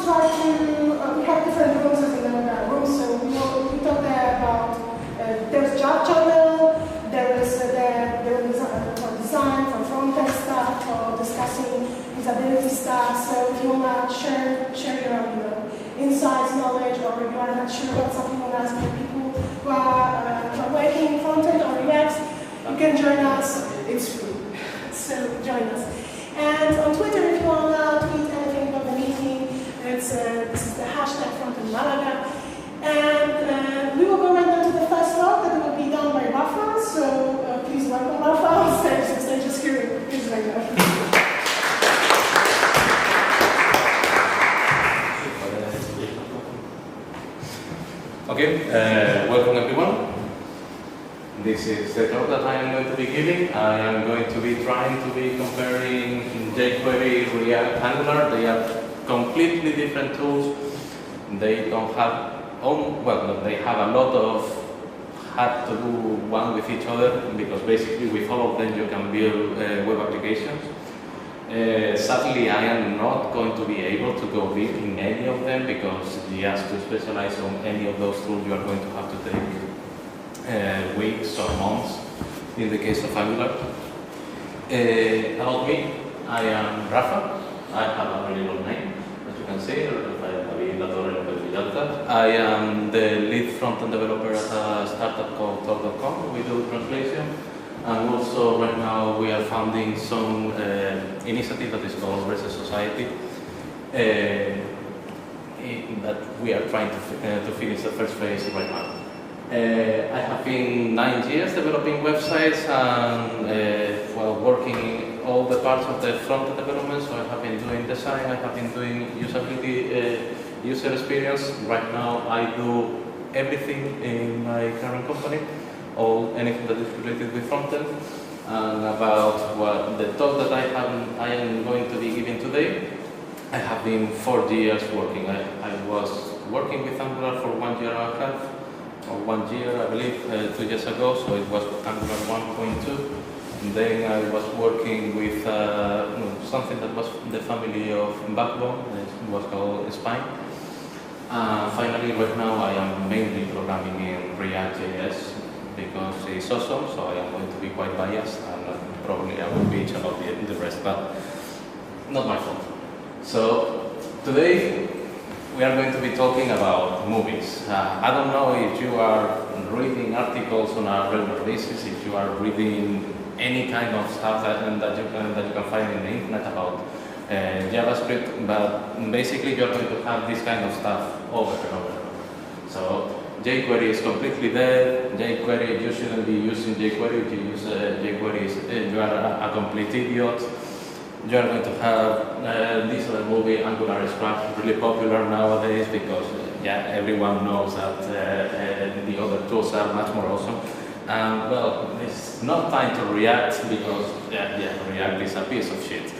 try to, we have different rooms as in the rooms, so we talk there about, there's job channel, there is for design, for front-end stuff, for discussing usability stuff, so if you want to share your insights, knowledge, or you are not sure about something, you want to ask people who are working in front-end or UX, you can join us, it's free, so join us. And on Twitter, if you want to tweet anything about the meeting, this is the hashtag #frontendmalaga. And we will go right now to the first talk that will be done by Rafa. So please welcome Rafa on stage. The stage is here. Please right now. Okay, welcome everyone. This is the talk that I am going to be giving. I am going to be trying to be comparing jQuery, React, Angular. They are completely different tools. They don't have, they have a lot of hard to do one with each other, because basically with all of them you can build web applications. Sadly, I am not going to be able to go deep in any of them, because just to specialize on any of those tools you are going to have to take weeks or months in the case of Angular. About me, I am Rafa. I have a really long name, as you can see. I am the lead front-end developer at a startup called Talk.com. We do translation, and also right now we are founding some initiative that is called Reset Society, that we are trying to finish the first phase right now. I have been 9 years developing websites and while working in all the parts of the front-end development. So I have been doing design, I have been doing usability, user experience. Right now I do everything in my current company, anything that is related with front-end. And about the talk that I am going to be giving today, I have been 4 years working. I was working with Angular for 1 year and a half. Or 1 year, I believe, 2 years ago, so it was Angular 1.2. Then I was working with something that was the family of Backbone, it was called Spine. Finally, right now I am mainly programming in React.js because it's awesome, so I am going to be quite biased, and probably I will bitch about the rest, but not my fault. So today, we are going to be talking about movies. I don't know if you are reading articles on a regular basis, if you are reading any kind of stuff that you can find in the internet about JavaScript, but basically you're going to have this kind of stuff over and over. So jQuery is completely dead. jQuery, you shouldn't be using jQuery. If you use jQuery, you are a complete idiot. You are going to have this other movie, Angular Scratch, really popular nowadays because everyone knows that the other tools are much more awesome. Well, it's not time to React because React is a piece of shit.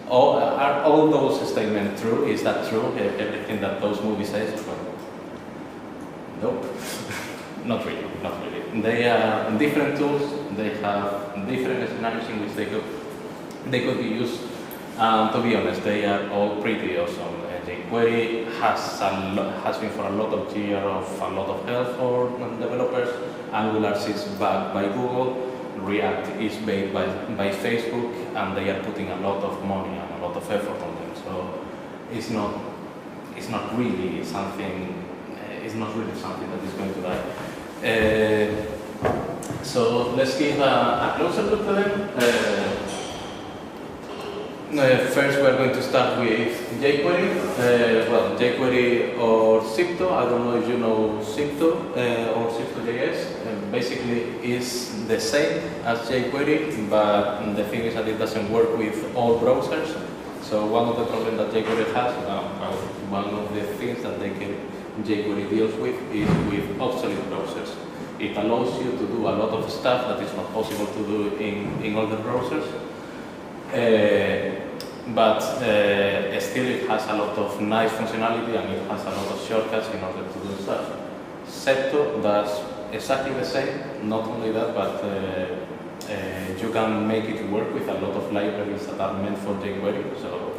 Are all those statements true? Is that true? Everything that those movies say? Nope. Not really. They are different tools. They have different scenarios in which they could be used. To be honest, they are all pretty awesome. jQuery has been for a lot of years of a lot of help for developers. Angular is backed by Google. React is made by Facebook, and they are putting a lot of money and a lot of effort on them. So it's not really something. It's not really something that is going to die. So let's give a closer look to them. First, we're going to start with jQuery. jQuery or Crypto. I don't know if you know Crypto or Crypto.js. Basically, is the same as jQuery, but the thing is that it doesn't work with all browsers. So one of the problems that jQuery has, one of the things that jQuery deals with is with obsolete browsers. It allows you to do a lot of stuff that is not possible to do in other browsers. But still it has a lot of nice functionality and it has a lot of shortcuts in order to do stuff. Septo does exactly the same, not only that, but you can make it work with a lot of libraries that are meant for jQuery. So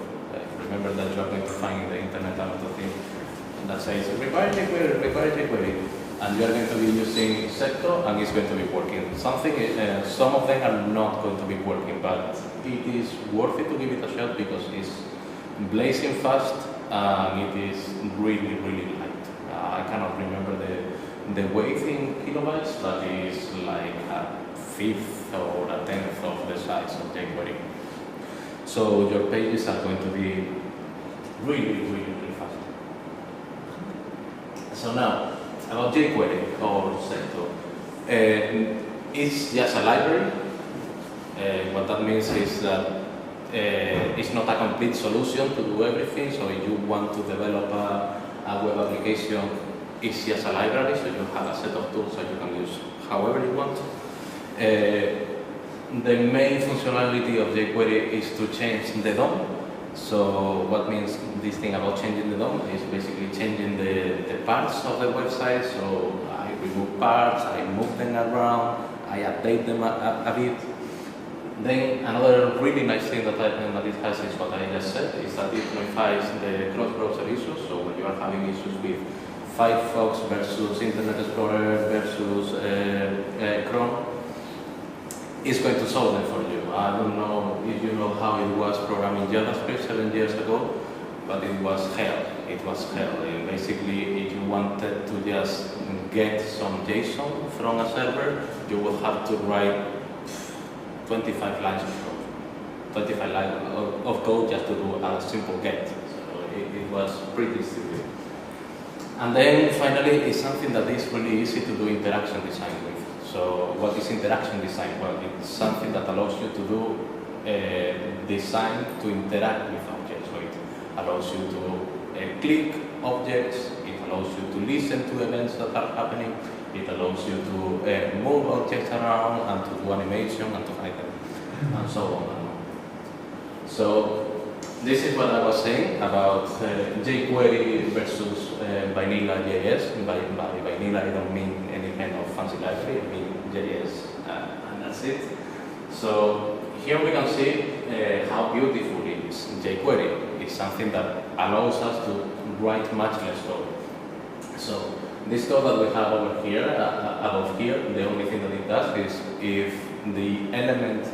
says require jQuery, and you are going to be using sector, and it's going to be working. Some of them are not going to be working, but it is worth it to give it a shot because it's blazing fast and it is really, really light. I cannot remember the weight in kilobytes, but it is like a fifth or a tenth of the size of jQuery. So your pages are going to be really, really, really fast. So now, about jQuery or sector. It's just a library. What that means is that it's not a complete solution to do everything. So if you want to develop a web application, it's just a library, so you have a set of tools that you can use however you want. The main functionality of jQuery is to change the DOM. So what means this thing about changing the DOM is basically changing the parts of the website. So I remove parts, I move them around, I update them a bit. Then another really nice thing that it has is what I just said, is that it notifies the cross-browser issues. So when you are having issues with Firefox versus Internet Explorer versus Chrome, it's going to solve them for you. I don't know if you know how it was programming JavaScript 7 years ago, but it was hell. It was hell. And basically, if you wanted to just get some JSON from a server, you would have to write 25 lines of code. 25 lines of code just to do a simple get. So it was pretty stupid. And then finally, it's something that is really easy to do interaction design with. So what is interaction design? Well, it's something that allows you to do design to interact with objects. So it allows you to click objects, it allows you to listen to events that are happening, it allows you to move objects around and to do animation and to hide them, and so on. So this is what I was saying about jQuery versus vanilla JS. By vanilla, I don't mean any kind of fancy library, I mean JS, and that's it. So here we can see how beautiful is jQuery. It's something that allows us to write much less code. So this code that we have over here, above here, the only thing that it does is if the element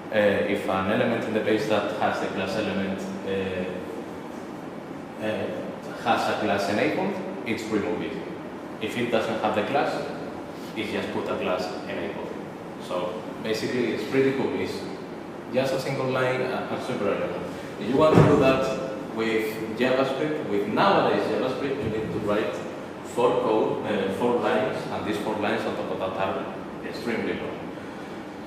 if an element in the page that has the class element has a class enabled, it's removed. If it doesn't have the class, it's just put a class enabled. So basically, it's pretty cool. It's just a single line and super elegant. If you want to do that with JavaScript, with nowadays JavaScript, you need to write 4 lines, and these 4 lines on top of that are extremely long.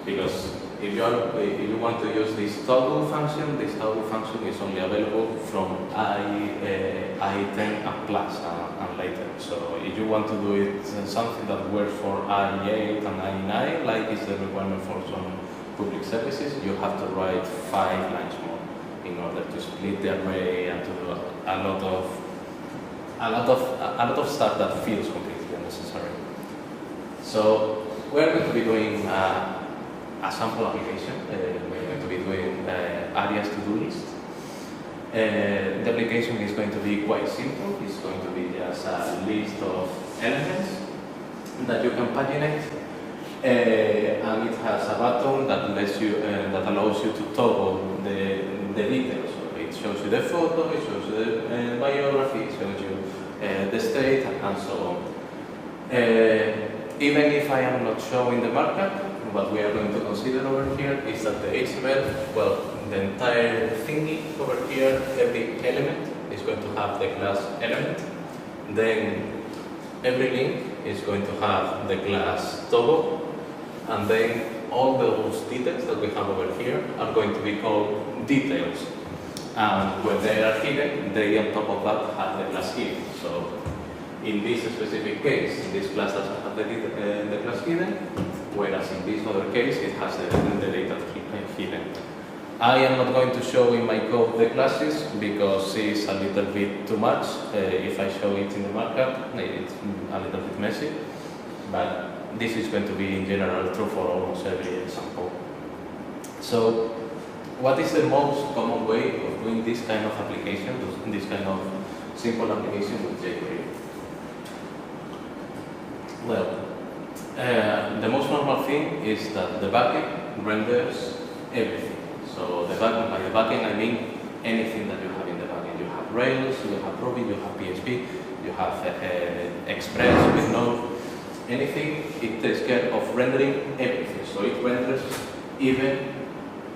Because if you want to use this toggle function is only available from I10 and plus and later. So if you want to do it something that works for I8 and I9, like is the requirement for some public services, you have to write 5 lines more in order to split the array and to do a lot of stuff that feels completely unnecessary. So we're going to be doing a sample application. We're going to be doing Aria's to-do list. The application is going to be quite simple. It's going to be just a list of elements that you can paginate, and it has a button that lets you that allows you to toggle the details. So it shows you the photo, it shows you the biography, it shows you the state, and so on. Even if I am not showing the markup, what we are going to consider over here is that the HTML, well, the entire thingy over here, every element is going to have the class element. Then every link is going to have the class toggle, and then all those details that we have over here are going to be called details. And when they are hidden, they on top of that have the class hidden. So in this specific case, this class doesn't have the class hidden, whereas in this other case, it has the data hidden. I am not going to show in my code the classes because it's a little bit too much. If I show it in the markup, it's a little bit messy. But this is going to be in general true for almost every example. So what is the most common way of doing this kind of application, this kind of simple animation with Jquery. Well, the most normal thing is that the backend renders everything. So by the backend I mean anything that you have in the backend. You have Rails, you have Ruby, you have PHP, you have Express with Node. Anything, it takes care of rendering everything. So it renders even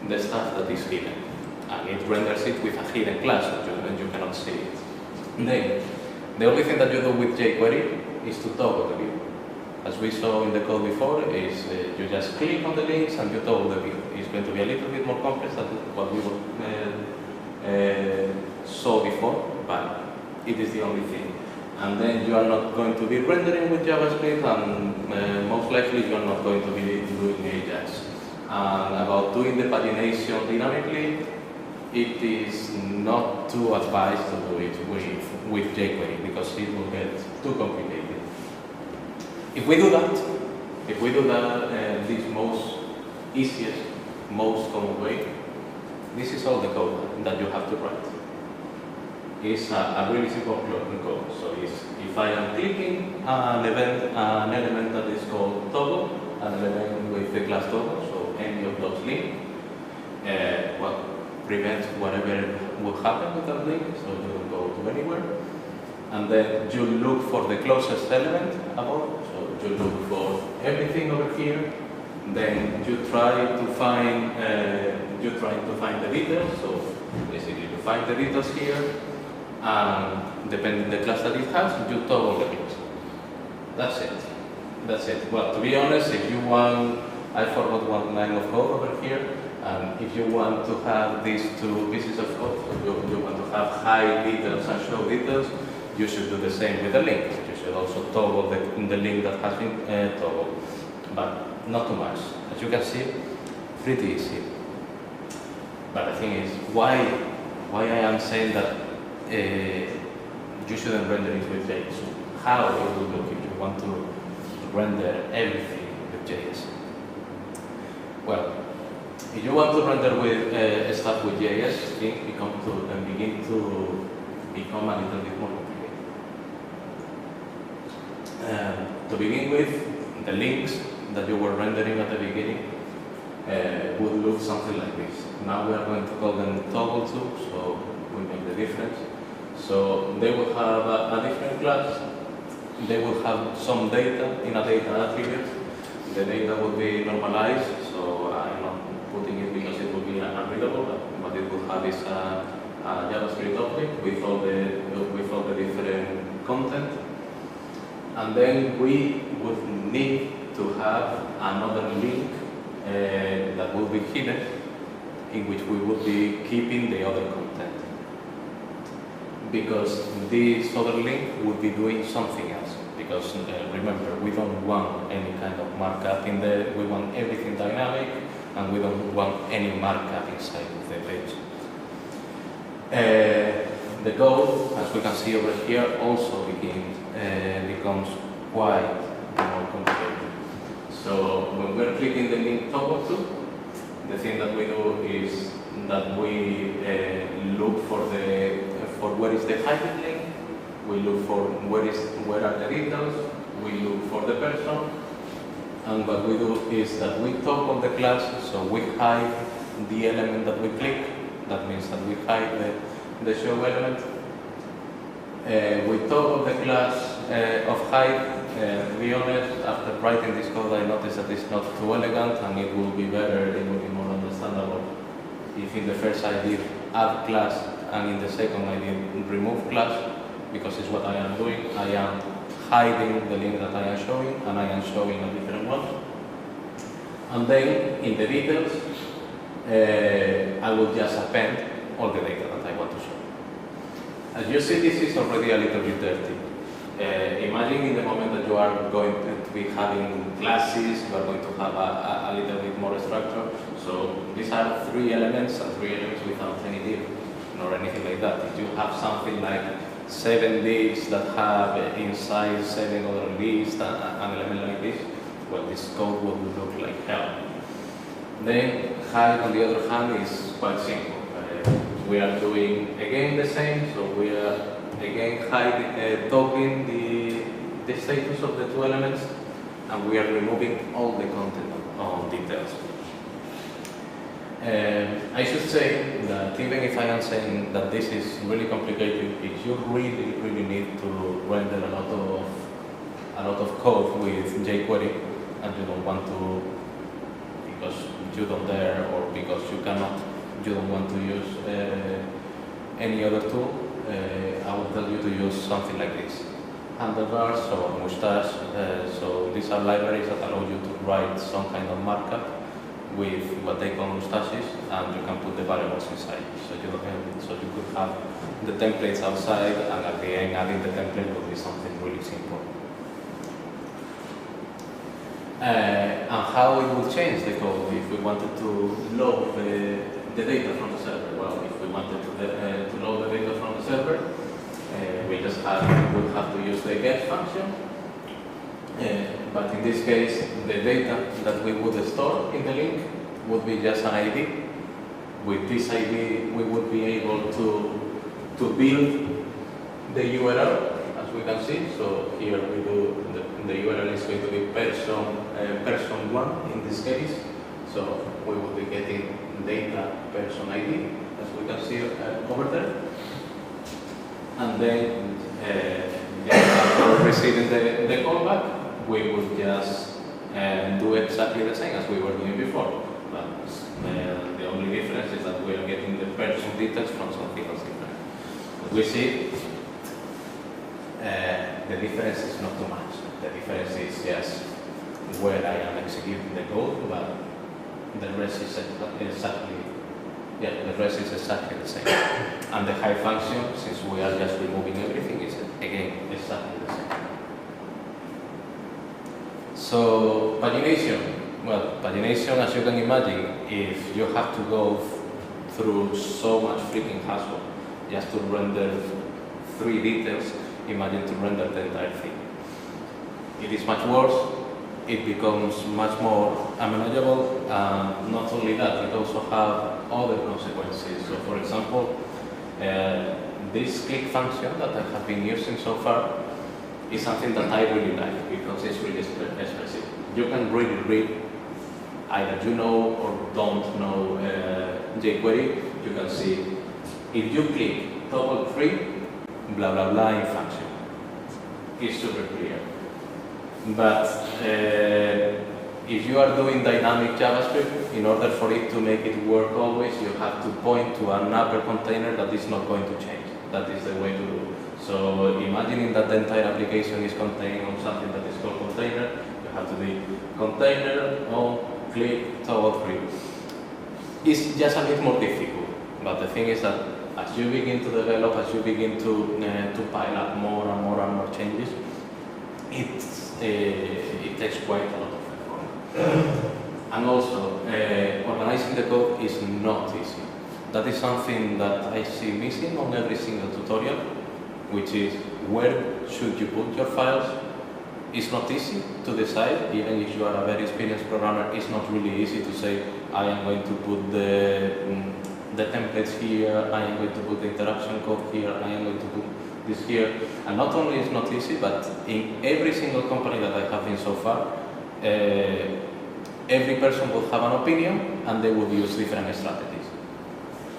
the stuff that is hidden. And it renders it with a hidden class, and you cannot see it. Then, the only thing that you do with Jquery is to toggle the view. As we saw in the code before, is you just click on the links and you toggle the view. It's going to be a little bit more complex than what we saw before, but it is the only thing. And then you are not going to be rendering with JavaScript, and most likely you are not going to be doing Ajax. And about doing the pagination dynamically, it is not too advised to do it with Jquery because it will get too complicated. If we do that, this most easiest, most common way, this is all the code that you have to write. It's a really simple code. So if I am clicking an element that is called toggle, an element with the class toggle, so any of those links, well, prevents whatever will happen with that link, so you will go to anywhere. And then you look for the closest element above, so you look for everything over here. Then you try to find the details. So basically, you find the details here, and depending on the class that it has, you toggle the class. That's it. That's it. Well, to be honest, if you want, I forgot one line of code over here. And if you want to have these two pieces of code, you want to have hide details and show details, you should do the same with the link. You should also toggle the link that has been toggled, but not too much. As you can see, pretty easy. But the thing is, why I am saying that you shouldn't render it with JS. How it will look if you want to render everything with JS? Well, if you want to render with stuff with JS, things begin to become a little bit more complicated. To begin with, the links that you were rendering at the beginning would look something like this. Now we are going to call them toggle too, so we make the difference. So they will have a different class. They will have some data in a data attribute. The data will be normalized, so I'm not putting it because it will be unreadable, but it will have this JavaScript object with all the different content. And then we would need to have another link that will be hidden, in which we will be keeping the other content. Because this other link would be doing something else. Because remember, we don't want any kind of markup in there, we want everything dynamic, and we don't want any markup inside of the page. The code, as we can see over here, also becomes quite more complicated. So when we're clicking the link toggle to, the thing that we do is that we look for where is the hidden link, we look for where are the details, we look for the person, and what we do is that we toggle the class, so we hide the element that we click. That means that we hide the show element. We toggle the class of hide. To be honest, after writing this code, I noticed that it's not too elegant, and it will be better, it will be more understandable if in the first I did add class, and in the second I did remove class, because it's what I am doing. I am hiding the link that I am showing, and I am showing a different one. And then in the details, I will just append all the data that I want to show. As you see, this is already a little bit dirty. Imagine in the moment that you are going to be having classes, you are going to have a little bit more structure. So these are three elements, and three elements without any div, nor anything like that. If you have something like 7 divs that have inside 7 other divs, an element like this, well, this code will look like hell. Then hide, on the other hand, is quite simple. we are doing again the same. So we are again toggling the status of the two elements, and we are removing all the content on details. I should say that even if I am saying that this is really complicated, if you really need to render a lot of code with Jquery, and you don't want to, because you don't dare or because you don't want to use any other tool, I will tell you to use something like this. Handlebars or mustache, so these are libraries that allow you to write some kind of markup with what they call mustaches, and you can put the variables inside. So you could have the templates outside, and at the end adding the template would be something really simple. And how it will change the code if we wanted to load the data from the server. Well, if we wanted to load the data from the server, we would have to use the get function. But in this case, the data that we would store in the link would be just an ID. With this ID, we would be able to build the URL, as we can see. So here we do, the URL is going to be person 1 in this case. So we will be getting data person ID, as we can see over there. And then after receiving the callback, we would just do exactly the same as we were doing before. But the only difference is that we are getting the person details from something else different. As we see, the difference is not too much. The difference is just where I am executing the code, but the rest is exactly the same. And the hide function, since we are just removing everything, is again exactly the same. So pagination. Well, pagination, as you can imagine, if you have to go through so much freaking hassle just to render 3 details, imagine to render the entire thing. It is much worse. It becomes much more unmanageable. Not only that, it also has other consequences. So, for example, this click function that I have been using so far is something that I really like because it's really expressive. You can really read, either you know or don't know Jquery. You can see if you click double click, blah blah blah in function. It's super clear. But if you are doing dynamic JavaScript, in order for it to make it work always, you have to point to an upper container that is not going to change. That is the way to do it. So imagining that the entire application is contained on something that is called container, you have to be container, on, click, double click. It's just a bit more difficult. But the thing is that as you begin to develop, as you begin to pile up more and more and more changes, it takes quite a lot of effort. And also, organizing the code is not easy. That is something that I see missing on every single tutorial, which is where should you put your files. It's not easy to decide, even if you are a very experienced programmer. It's not really easy to say, I am going to put the templates here, I am going to put the interaction code here, I am going to put this here. And not only it's not easy, but in every single company that I have been so far, every person will have an opinion and they will use different strategies.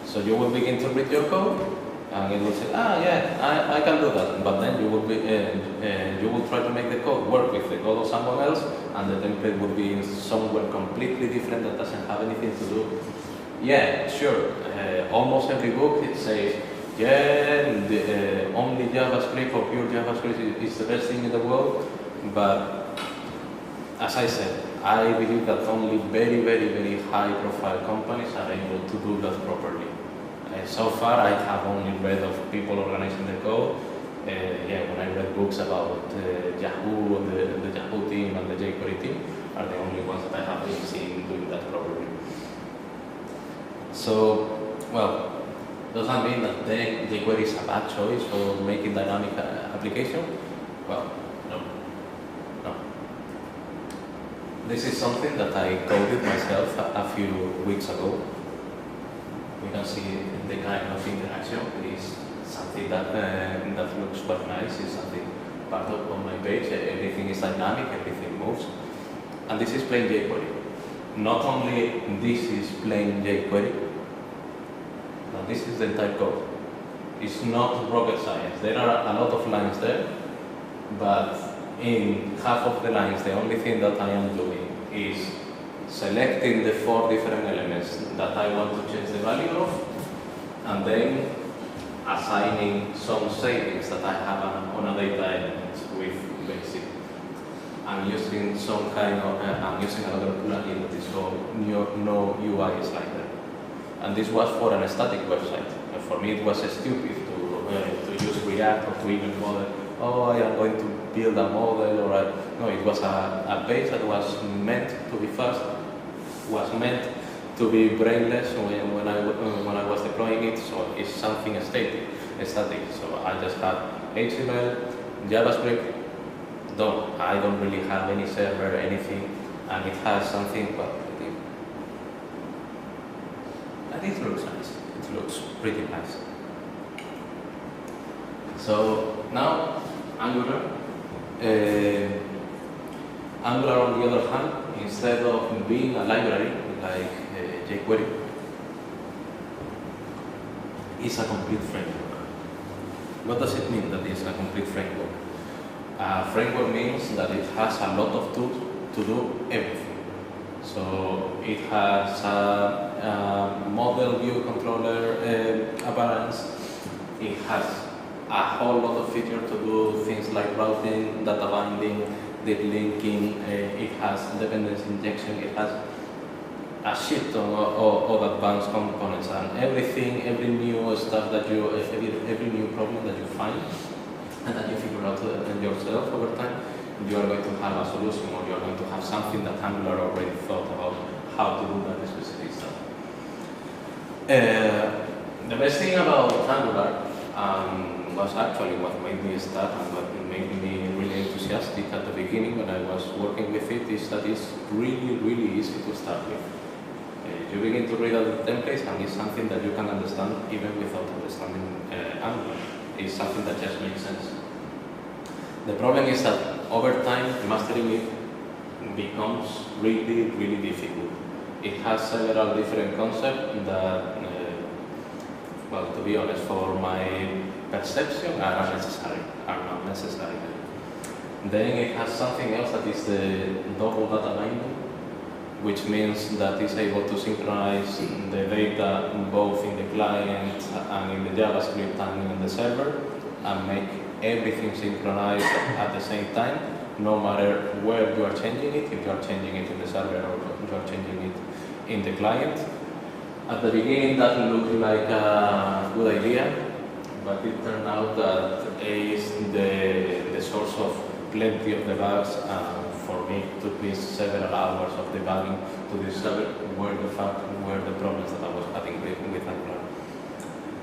So you will begin to read your code and it will say, yeah, I can do that. But then you will try to make the code work with the code of someone else, and the template will be somewhere completely different that doesn't have anything to do. Yeah, sure. Almost every book it says, only JavaScript or pure JavaScript is the best thing in the world. But as I said, I believe that only very, very, very high-profile companies are able to do that properly. So far, I have only read of people organizing the code. When I read books about Yahoo, the Yahoo team and the Jquery team are the only ones that I have been seen doing that properly. So, well, does that mean that Jquery is a bad choice for making dynamic application? Well, no. This is something that I coded myself a few weeks ago. we can see the kind of interaction. It is something that looks quite nice. It's something part of on my page. Everything is dynamic, everything moves. And this is plain Jquery. Not only this is plain Jquery, but this is the entire code. It's not rocket science. There are a lot of lines there, but in half of the lines, the only thing that I am doing is selecting the 4 different elements that I want to change the value of, and then assigning some savings that I have on a data element with basic. I'm using some kind of, I'm using another plugin that is called No UI Slider. And this was for a static website. And for me, it was stupid to use React or to even bother, oh, I am going to build a model, or no, it was a page that was meant to be fast, was meant to be brainless when I was deploying it, so it's something static. So I just had HTML, JavaScript, done. I don't really have any server, anything, and it has something, well, and it looks nice. It looks pretty nice. So now, Angular. Angular, on the other hand, instead of being a library like Jquery, is a complete framework. What does it mean that it's a complete framework? A framework means that it has a lot of tools to do everything. So it has a model view controller appearance. It has a whole lot of features to do things like routing, data binding, deep linking. It has dependency injection. It has a shit ton of advanced components, and everything, every new stuff that you, every new problem that you find and that you figure out yourself over time, you are going to have a solution, or you are going to have something that Angular already thought about how to do that specific stuff. The best thing about Angular was actually what made me start and what made me really enthusiastic at the beginning when I was working with it, is that it's really, really easy to start with. You begin to read all the templates, and it's something that you can understand even without understanding Angular. It's something that just makes sense. The problem is that over time, mastering it becomes really, really difficult. It has several different concepts that, well, to be honest, for my perception, are not necessary. Then it has something else that is the double data binding, which means that it's able to synchronize the data both in the client and in the JavaScript and in the server, and make everything synchronized at the same time, no matter where you are changing it, if you are changing it in the server or you are changing it in the client. At the beginning, that looked like a good idea, but it turned out that it is the source of plenty of the bugs. For me, it took me several hours of debugging to discover where the problems that I was having with Angular.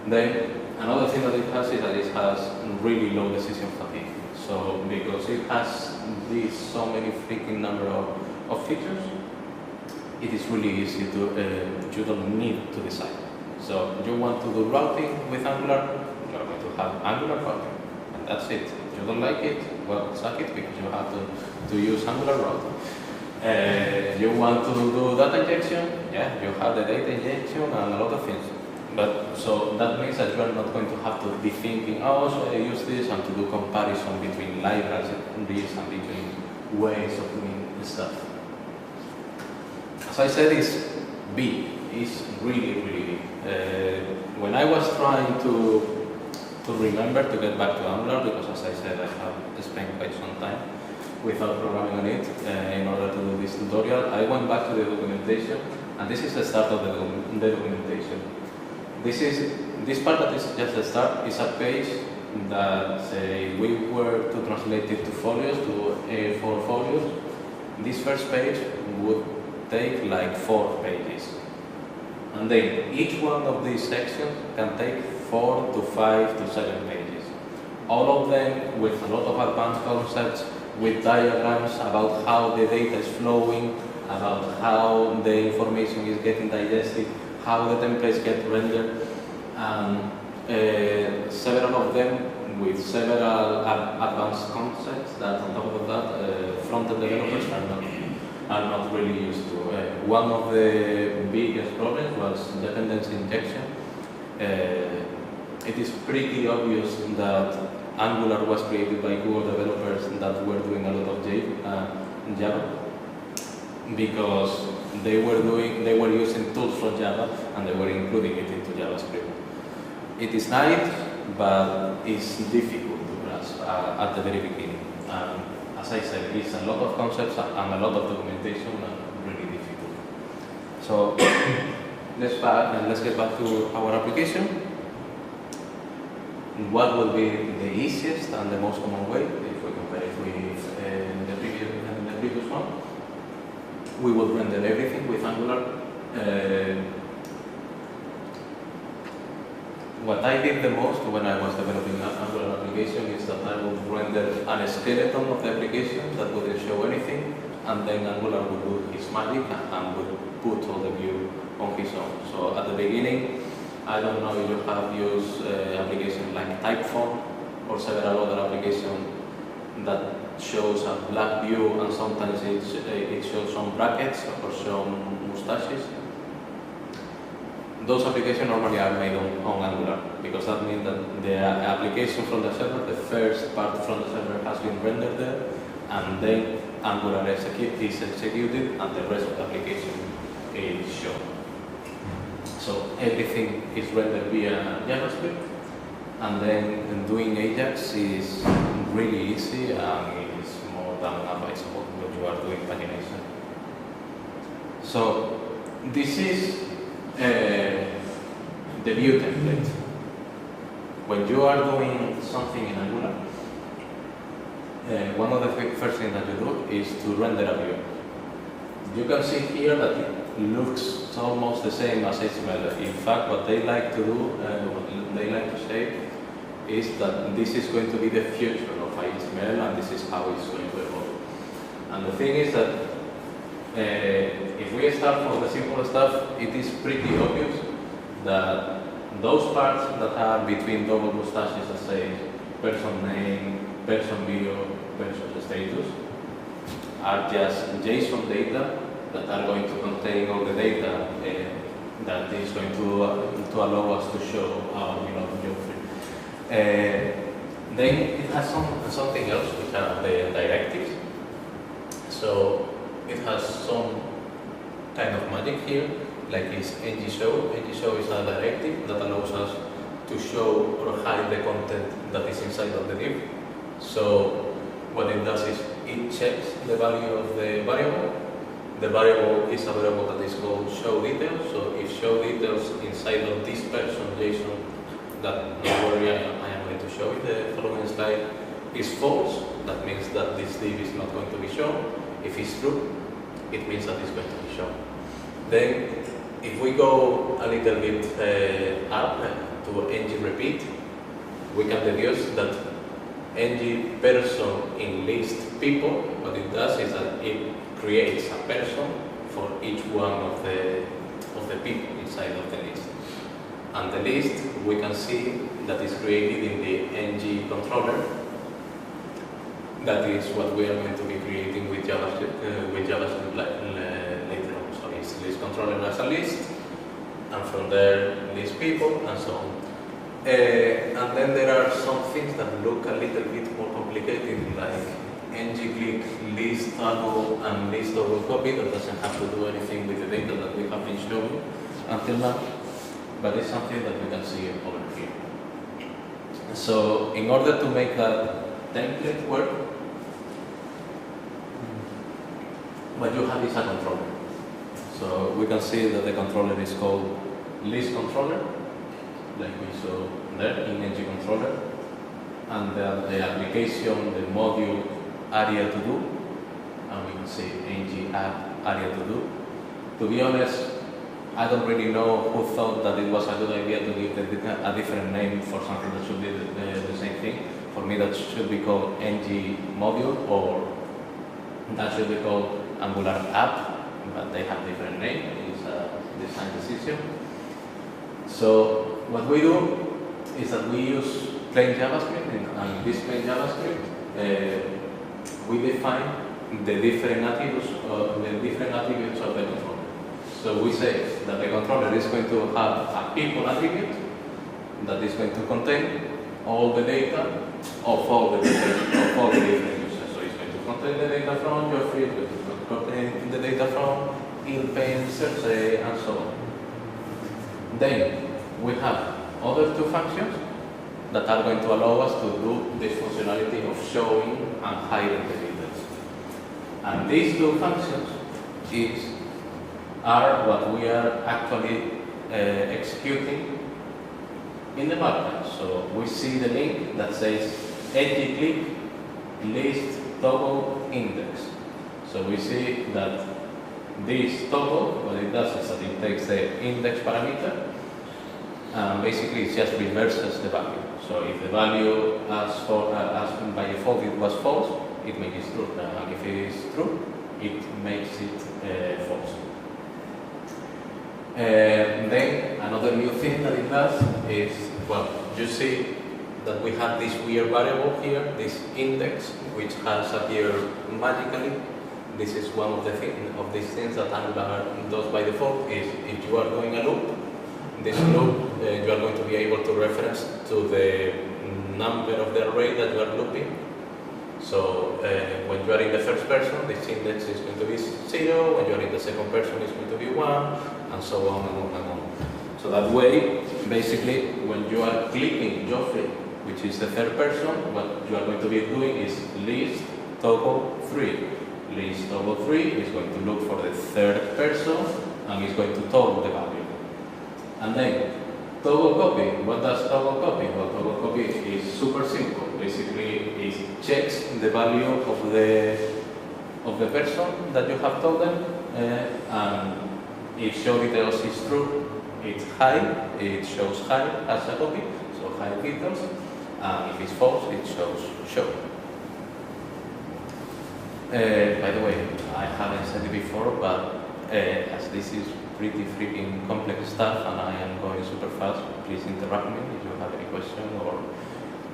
Then, another thing that it has is that it has really low decision fatigue. So, because it has so many freaking number of features, it is really easy to, you don't need to decide. So, you want to do routing with Angular, you are going to have Angular routing, and that's it. You don't like it, well, suck it, because you have to use Angular routing. You want to do data injection, yeah, you have the data injection and a lot of things. But so that means that you are not going to have to be thinking, oh, so I use this, and to do comparison between libraries and this and between ways of doing stuff. As I said, it's big. It's really, really big. When I was trying to remember to get back to Angular, because as I said, I have spent quite some time without programming on it in order to do this tutorial, I went back to the documentation, and this is the start of the documentation. This part that is just the start is a page that, say, we were to translate it to folios, to A4 folios. This first page would take like 4 pages. And then each one of these sections can take 4 to 5 to 7 pages. All of them with a lot of advanced concepts, with diagrams about how the data is flowing, about how the information is getting digested, how the templates get rendered, and several of them with several advanced concepts that on top of that front-end developers are not really used to. One of the biggest problems was dependency injection. It is pretty obvious that Angular was created by Google developers that were doing a lot of Java, because they were using tools from Java and they were including it into JavaScript. It is nice, but it's difficult to grasp at the very beginning. As I said, it's a lot of concepts and a lot of documentation and really difficult. So let's get back to our application. What will be the easiest and the most common way if we compare it with the previous one? We will render everything with Angular. What I did the most when I was developing an Angular application is that I would render a skeleton of the application that wouldn't show anything, and then Angular would do his magic and would put all the view on his own. So at the beginning, I don't know if you have used applications like Typeform or several other applications that shows a black view, and sometimes it shows some brackets or some mustaches. Those applications normally are made on Angular, because that means that the application from the server, the first part from the server has been rendered there, and then Angular is executed, and the rest of the application is shown. So everything is rendered via JavaScript, and then doing Ajax is really easy, and it is more than advisable when you are doing pagination. So this is the view template. When you are doing something in Angular, one of the first things that you do is to render a view. You can see here that it looks almost the same as HTML. In fact, what they like to do, what they like to say, is that this is going to be the future of HTML, and this is how it's going to evolve. And the thing is that if we start from the simple stuff, it is pretty obvious that those parts that are between double mustaches, let's say person name, person video, person status, are just JSON data that are going to contain all the data that is going to allow us to show our Jquery. Then it has something else, which are the directives. So it has some kind of magic here, like it's ng-show. ng-show is a directive that allows us to show or hide the content that is inside of the div. So what it does is it checks the value of the variable. The variable is a variable that is called show details. So if show details inside of this person JSON, that don't worry, I am going to show it the following slide, is false, that means that this div is not going to be shown. If it's true, it means that it's going to be shown. Then, if we go a little bit up to ng repeat, we can deduce that ng person in list people, what it does is that it creates a person for each one of the people inside of the list. And the list, we can see that is created in the ng controller. That is what we are going to be creating with JavaScript later on. So it's list controller as a list, and from there list people, and so on. And then there are some things that look a little bit more complicated, like ng-click, list toggle, and list double copy. That doesn't have to do anything with the data that we have been showing until now, but it's something that we can see over here. So in order to make that template work, what you have is a controller. So we can see that the controller is called list controller, like we saw there in ng controller, and the application, the module area to do, and we can see ng app area to do. To be honest, I don't really know who thought that it was a good idea to give a different name for something that should be the same thing. For me, that should be called ng module, or that should be called Angular app, but they have different names. It's a design decision. So what we do is that we use plain JavaScript, and this plain JavaScript, we define the different attributes of the controller. So we say that the controller is going to have a people attribute that is going to contain all the data of all the different users. So it's going to contain the data from Jquery, it's going to contain the data from InPaint, Search, and so on. Then we have other two functions that are going to allow us to do this functionality of showing and hiding the details. And these two functions are what we are actually executing in the background. So we see the link that says edit click list toggle index. So we see that this toggle, what it does is that it takes the index parameter and basically it just reverses the value. So if the value as by default it was false, it makes it true. And if it is true, it makes it false. Then another new thing that it does is, well, you see that we have this weird variable here, this index, which has appeared magically. This is one of these things that Angular does by default. Is if you are doing a loop, this loop you are going to be able to reference to the number of the array that you are looping. So when you are in the first person, this index is going to be 0. When you are in the second person, it's going to be 1, and so on and on and on. So that way, basically, when you are clicking Jquery, which is the third person, what you are going to be doing is list toggle 3. List toggle 3 is going to look for the third person and is going to toggle the value. And then toggle copy. What does toggle copy? Well, toggle copy is super simple. Basically, it checks the value of the person that you have told them, and if show details is true, it hide. It shows hide as a copy, so hide details. And if it's false, it shows show. By the way, I haven't said it before, but as this is pretty freaking complex stuff and I am going super fast, please interrupt me if you have any question or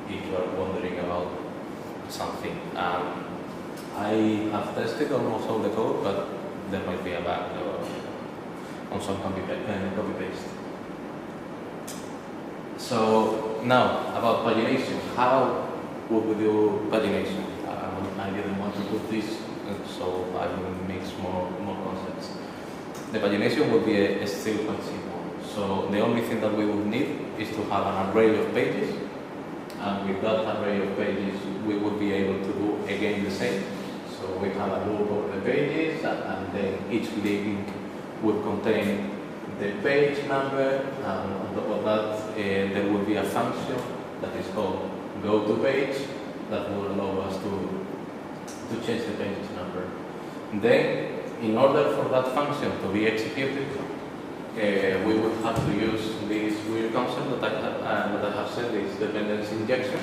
if you are wondering about something. I have tested almost all the code, but there might be a bug on some copy-paste. So now, about pagination. How would we do pagination? I didn't want to put this, so I will mix more concepts. The pagination will be still quite simple. So the only thing that we would need is to have an array of pages, and with that array of pages, we would be able to do again the same. So we have a loop of the pages, and then each link would contain the page number, and on top of that, there will be a function that is called goToPage that will allow us to change the page number. Then, in order for that function to be executed, we would have to use this weird concept that I have said, this dependency injection,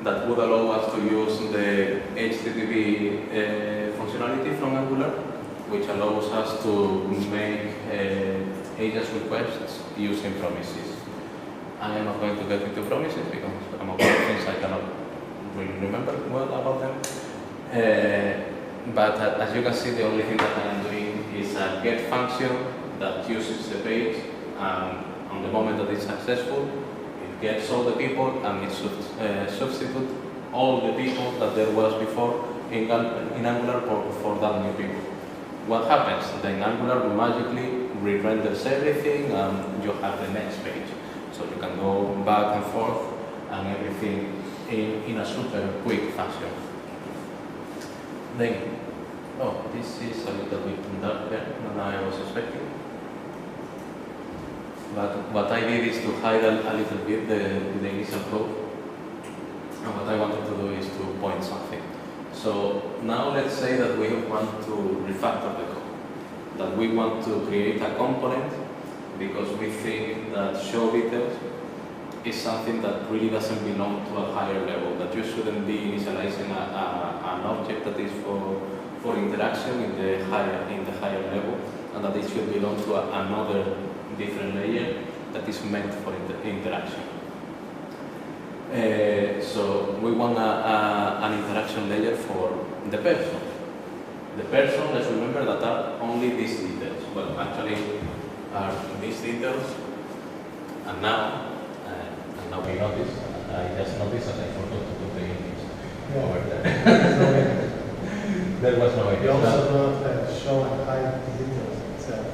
that would allow us to use the HTTP functionality from Angular, which allows us to make agent requests using promises. I am not going to get into promises because I'm about things I cannot really remember well about them. But as you can see, the only thing that I am doing is a get function that uses the page, and on the moment that it's successful, it gets all the people and it substitutes all the people that there was before in Angular for that new people. What happens? Then Angular magically re-renders everything and you have the next page. So you can go back and forth and everything in a super quick fashion. Then, oh, this is a little bit darker than I was expecting. But what I did is to hide a little bit the initial code. And what I wanted to do is to point something. So now let's say that we want to refactor the code. That we want to create a component because we think that show details is something that really doesn't belong to a higher level, that you shouldn't be initializing an object that is for interaction in the higher level, and that it should belong to another different layer that is meant for interaction. So we want an interaction layer for the person. The person, let's remember that are only these details. Well, actually, are these details, and now we notice. I just noticed that I forgot to put the image over there. There was no image. You also don't show and hide the details itself.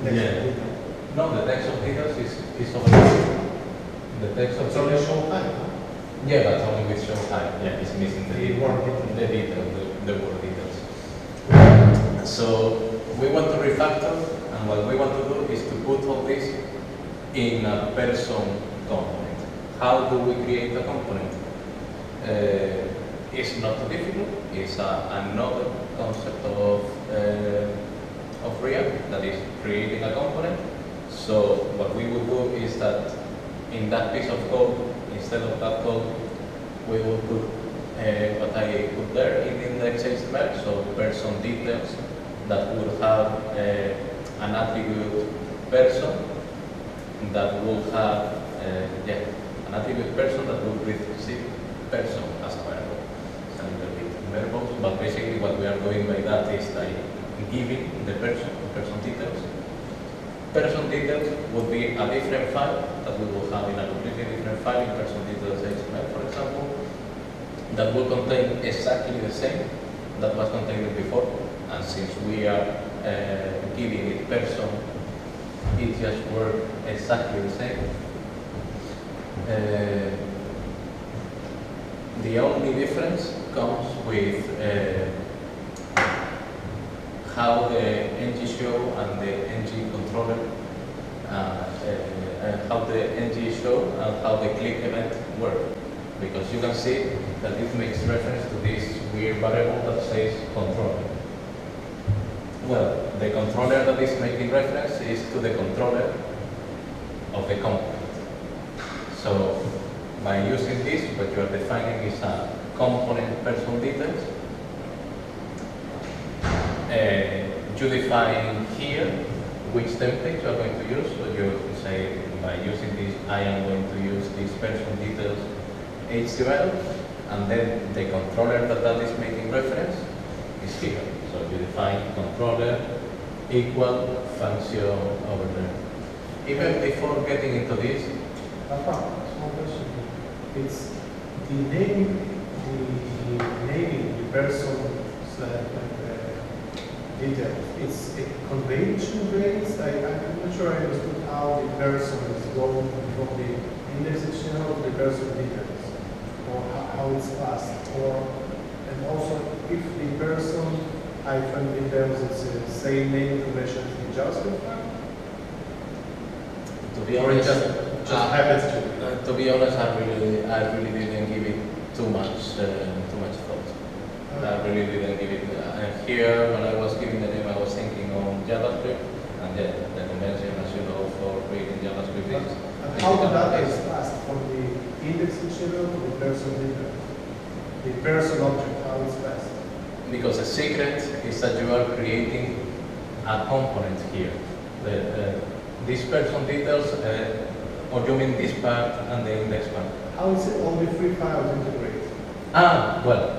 The text of details. No, the text of details is over there. The text of it's only show hide, huh? Yeah, but only with show hide. Yeah, it's missing the word detail, the word details. So we want to refactor, and what we want to do is to put all this in a person component. How do we create a component? It's not too difficult. It's another concept of React, that is creating a component. So what we will do is that in that piece of code, instead of that code, we will put what I put there in index HTML, so person details that will have an attribute person that will have an attribute person that will receive person as a variable. It's a little bit verbose, but basically what we are doing by that is like giving the person details. Person details would be a different file that we will have in a completely different file in person details HTML, for example, that will contain exactly the same that was contained before. And since we are giving it person, it just works exactly the same. The only difference comes with how the ng-show and the ng-controller, how the ng-show and how the click event work. Because you can see that it makes reference to this weird variable that says controller. Well, the controller that is making reference is to the controller of the component. So by using this, what you are defining is a component person details. You define here which template you are going to use. So you say, by using this, I am going to use this person details HTML, and then the controller that is making reference is here. So you define controller equal function over there. Even before getting into this, Small question. It's the naming the person's details. It's a convention based. I'm not sure I understood how the person is going from the index HTML to the person details, or how it's passed, and also if the person hyphen details, it's the same name convention in JavaScript file. to be honest, Happens to. To be honest, I really didn't give it too much thought. I really didn't give it. Here, when I was giving the name, I was thinking on JavaScript, and the convention, as you know, for creating JavaScript is. How the data is passed from the index HTML to the person data? The person object, how it's passed? Because the secret is that you are creating a component here. This person details, or you mean this part and the index part? How is it all the three files integrated? Well,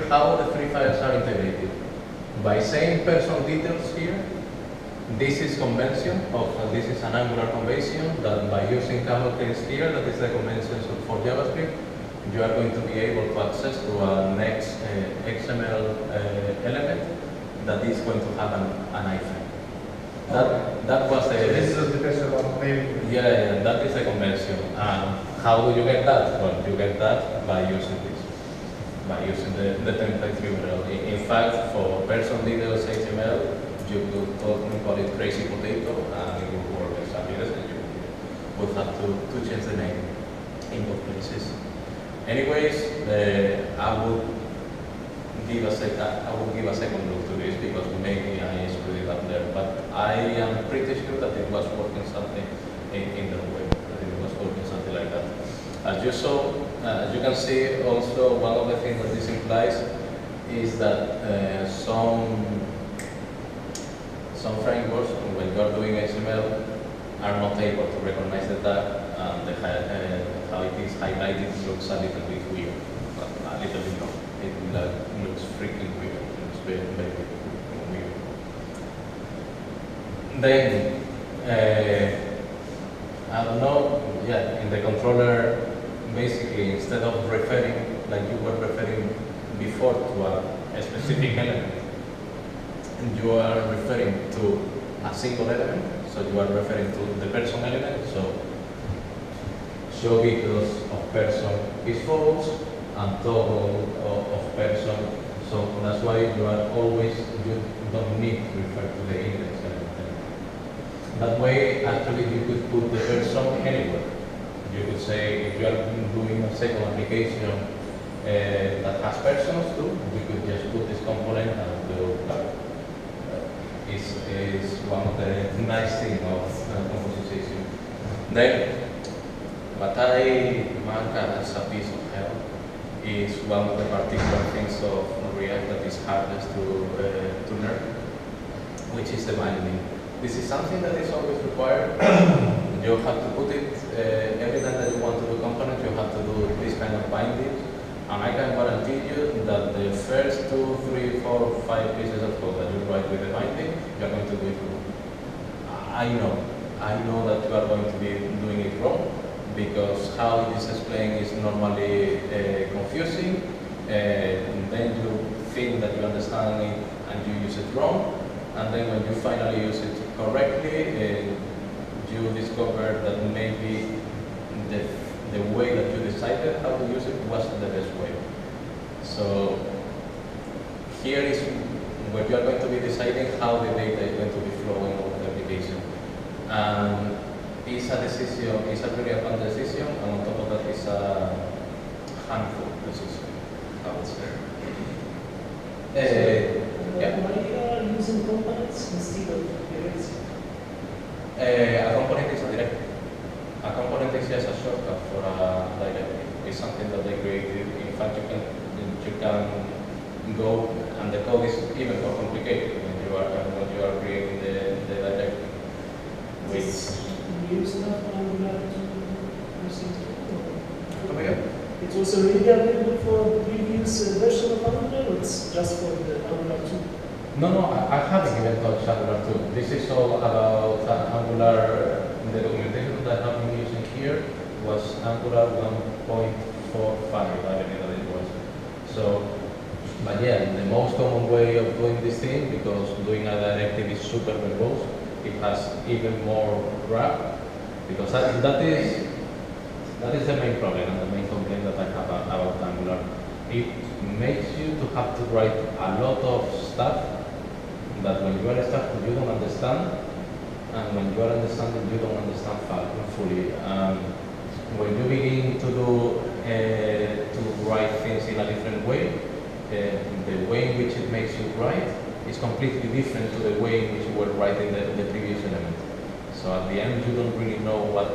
how the three files are integrated. By saying person details here, this is convention this is an Angular convention that by using camel case here, that is the convention for JavaScript, you are going to be able to access to a next XML element that is going to have an iframe. That was the. So this is the question about naming. Yeah, that is the convention. How do you get that? Well, you get that by using this, by using the template URL. In fact, for person details HTML, you could call it crazy potato, and it will work exactly the same. You would have to change the name in both places. Anyways, I would give a second look to this because maybe I screwed it up there, but I am pretty sure that it was working something in the way, that it was working something like that. As you saw, as you can see, also one of the things that this implies is that some frameworks, when you are doing HTML, are not able to recognize the tag, and how it is highlighted looks a little bit weird. But a little bit not. It looks freaking weird. It looks very, very weird. Then, I don't know, yeah, in the controller, basically, instead of referring, like you were referring before, to a specific element, you are referring to a single element, so you are referring to the person element, so show details of person is false, and toggle of person, so that's why you don't need to refer to the index element. That way, actually, you could put the person anywhere. You could say, if you are doing a second application that has persons too, you could just put this component and do that. Is one of the nice things of composition. Then, what I mark as a piece of hell is one of the particular things of React that is hardest to learn, which is the binding. This is something that is always required. You have to put it, every time that you want to do components, you have to do this kind of bindings. And I can guarantee you that the first 2, 3, 4, 5 pieces of code that you write with the binding, you are going to do it wrong. I know that you are going to be doing it wrong, because how it is explained is normally confusing, and then you think that you understand it and you use it wrong, and then when you finally use it correctly, you discover that maybe the way that you decided how to use it wasn't the best way. So here is where you are going to be deciding how the data is going to be flowing over the application. And it's a decision, it's a very advanced decision, and on top of that it's a handful decision, I would say. Yeah. Why are you using components instead of directs? A component is a directive. A component is just a shortcut for a directive. It's something that they created. In fact, you can go, and the code is even more complicated when you are creating the directive. It's used enough Angular to proceed. Come again? It's also really available for the previous version of Angular, or it's just for the Angular 2? No, I haven't even touched Angular 2. This is all about Angular. The documentation that I have been using here was Angular 1.45, I believe that it was. So, but yeah, the most common way of doing this thing, because doing a directive is super verbose, it has even more graph, because that is the main problem and the main complaint that I have about Angular. It makes you to have to write a lot of stuff that when you are starting you don't understand, and when you are understanding you don't understand fully. When you begin to do to write things in a different way, the way in which it makes you write is completely different to the way in which you were writing the previous element. So at the end you don't really know what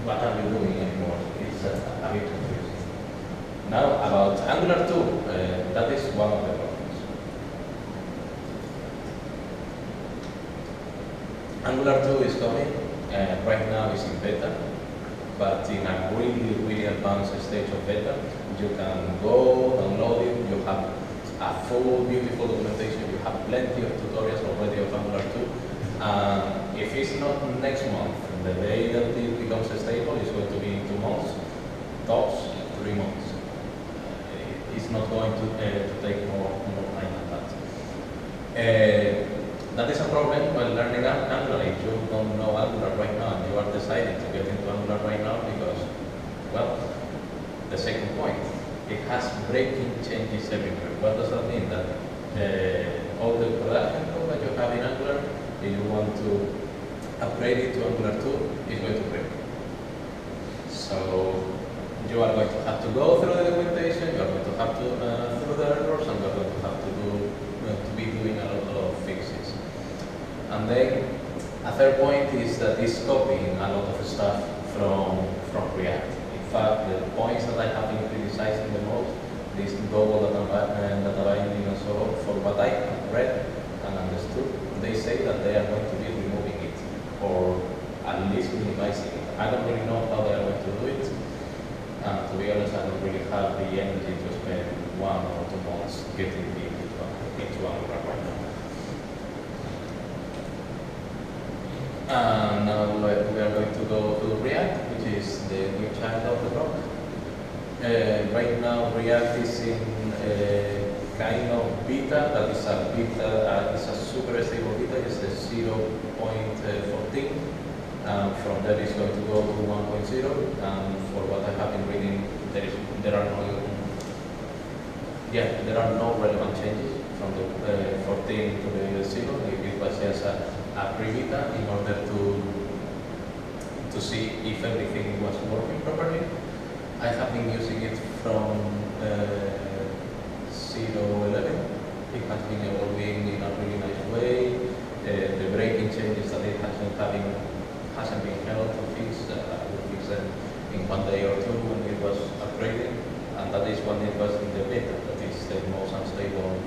are you doing anymore. It's a bit confusing. Now about Angular 2, that is one of the problems. Angular 2 is coming, right now it's in beta, but in a really, really advanced stage of beta. You can go, download it, you have a full, beautiful documentation, you have plenty of tutorials already of Angular 2. If it's not next month, the day that it becomes stable is going to be in 2 months, tops 3 months. It's not going to take more time than that. That is a problem when learning Angular. If you don't know Angular right now and you are deciding to get into Angular right now because, well, the second point, it has breaking changes everywhere. What does that mean? That all the production code that you have in Angular, if you want to upgrade it to Angular 2, is going to break. So you are going to have to go through the documentation, you are going to have to through the errors, and you are going to have to be doing a lot of fixes. And then a third point is that it's copying a lot of stuff from React. In fact, the points that I have been criticizing the most, this global data binding and so on, for what I have read and understood, they say that they are going to be removing it or at least minimizing it. I don't really know how they are going to do it. And to be honest, I don't really have the energy to spend 1 or 2 months getting into Angular right now. And now we are going to go to React, which is the new child of the block. Right now, React is in kind of beta. That is a beta. It's a super stable beta. It's a 0.14. From there, it's going to go to 1.0. And for what I have been reading, there are no relevant changes from the 14 to the 0. It was just a pre-beta in order to see if everything was working properly. I have been using it from 0.11. It has been evolving in a really nice way. The breaking changes that it hasn't been held to fix. I will fix them in 1 day or 2 when it was upgraded, and that is when it was in the beta. That is the most unstable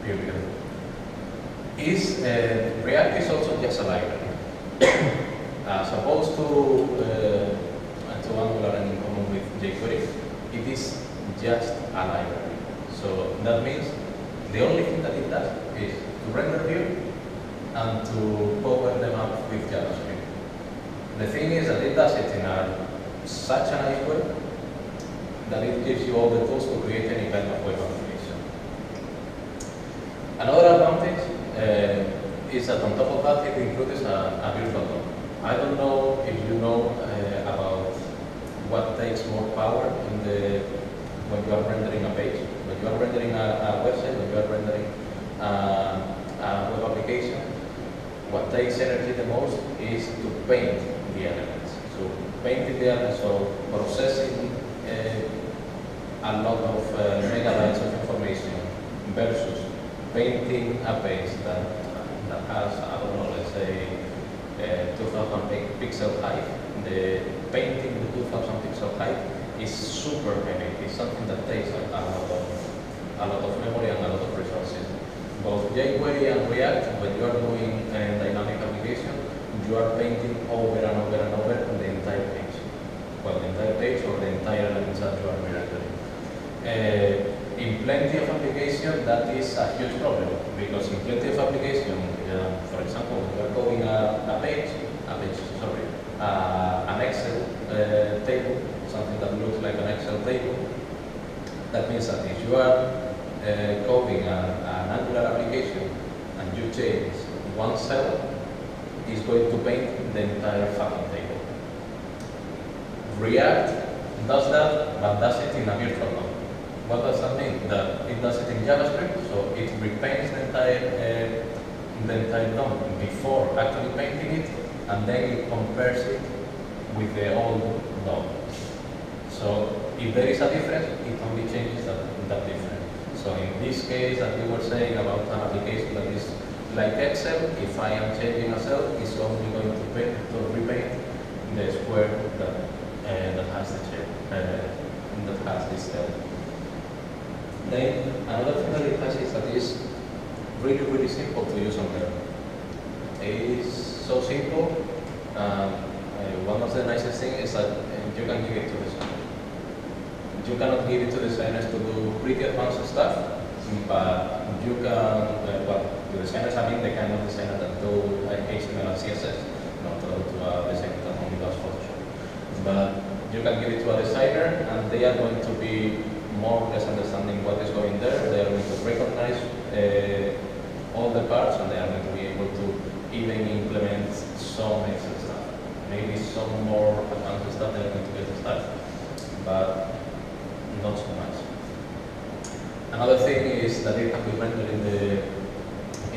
period. React is also just a library. As opposed to Angular and in common with Jquery, it is just a library. So that means the only thing that it does is to render view and to power them up with JavaScript. The thing is that it does it in such a nice way that it gives you all the tools to create any kind of web application. Another advantage is that on top of that it includes a virtual DOM. I don't know if you know about what takes more power when you are rendering a page, when you are rendering a website, when you are rendering a web application. What takes energy the most is to paint the elements. So painting the elements, so processing a lot of megabytes of information versus painting a page that has, I don't know, let's say 2000 pixel height. The painting the 2000 pixel height is super heavy. It's something that takes a lot of memory and a lot of resources. Both Jquery and React, when you are doing a dynamic application, you are painting over and over and over the entire page. Well, the entire page or the entire elements that you are rendering. In plenty of applications, that is a huge problem, because in plenty of applications, for example, when you are coding an Excel table, something that looks like an Excel table, that means that if you are coding an Angular application and you change one cell, it's going to paint the entire fucking table. React does that, but does it in a virtual DOM. What does that mean? That it does it in JavaScript, so it repaints the entire DOM before actually painting it, and then it compares it with the old DOM. So if there is a difference, it only changes that difference. So in this case that we were saying about an application that is like Excel, if I am changing a cell, it's only going to repaint the square that has the shape, that has this cell. Then another thing that it has is that it's really, really simple to use on there. It is so simple. One of the nicest things is that you can give it to designers. You cannot give it to designers to do pretty advanced stuff, but you can, well, the designers, I mean the kind of designer that do HTML and CSS, not to a designer that only does Photoshop. But you can give it to a designer, and they are going to be more or less understanding what is going there. They are going to recognize all the parts, and they are going to be able to even implement some extra stuff. Maybe some more advanced stuff they are going to get started, but not so much. Another thing is that it can be rendered in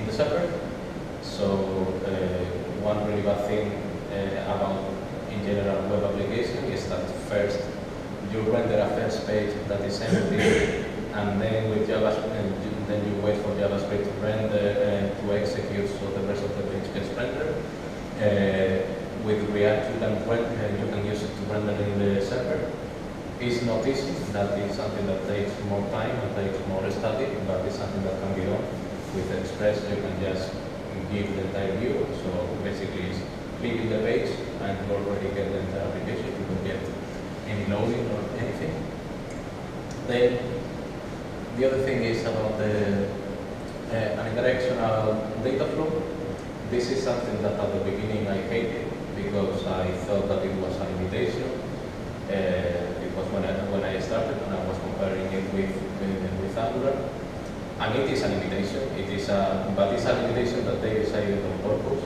the server. So one really bad thing about in general web application is that first you render a first page that is empty, and then with JavaScript, then you wait for JavaScript to render to execute, so the rest of the page gets rendered. With React, you can use it to render in the server. It's not easy. That is something that takes more time and takes more study, but it's something that can be done. With Express, you can just give the entire view. So basically, it's clicking the page and you already get the entire application. You don't get any loading or anything. Then the other thing is about the an directional data flow. This is something that at the beginning I hated because I thought that it was a limitation. It was when I started and I was comparing it with Angular. And it is a limitation. But it's a limitation that they decided on purpose.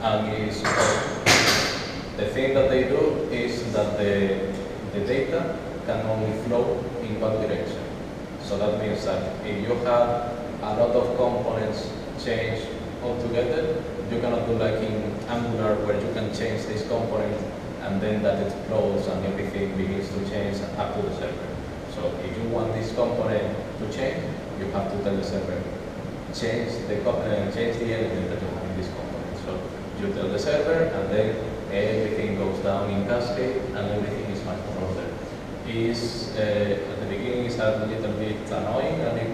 And the thing that they do is that the data can only flow in one direction. So that means that if you have a lot of components change altogether, you cannot do like in Angular where you can change this component and then that it flows and everything begins to change up to the server. So if you want this component to change, you have to tell the server, change the element that you have in this component. So you tell the server and then everything goes down in cascade and everything is much more ordered. At the beginning it's a little bit annoying and it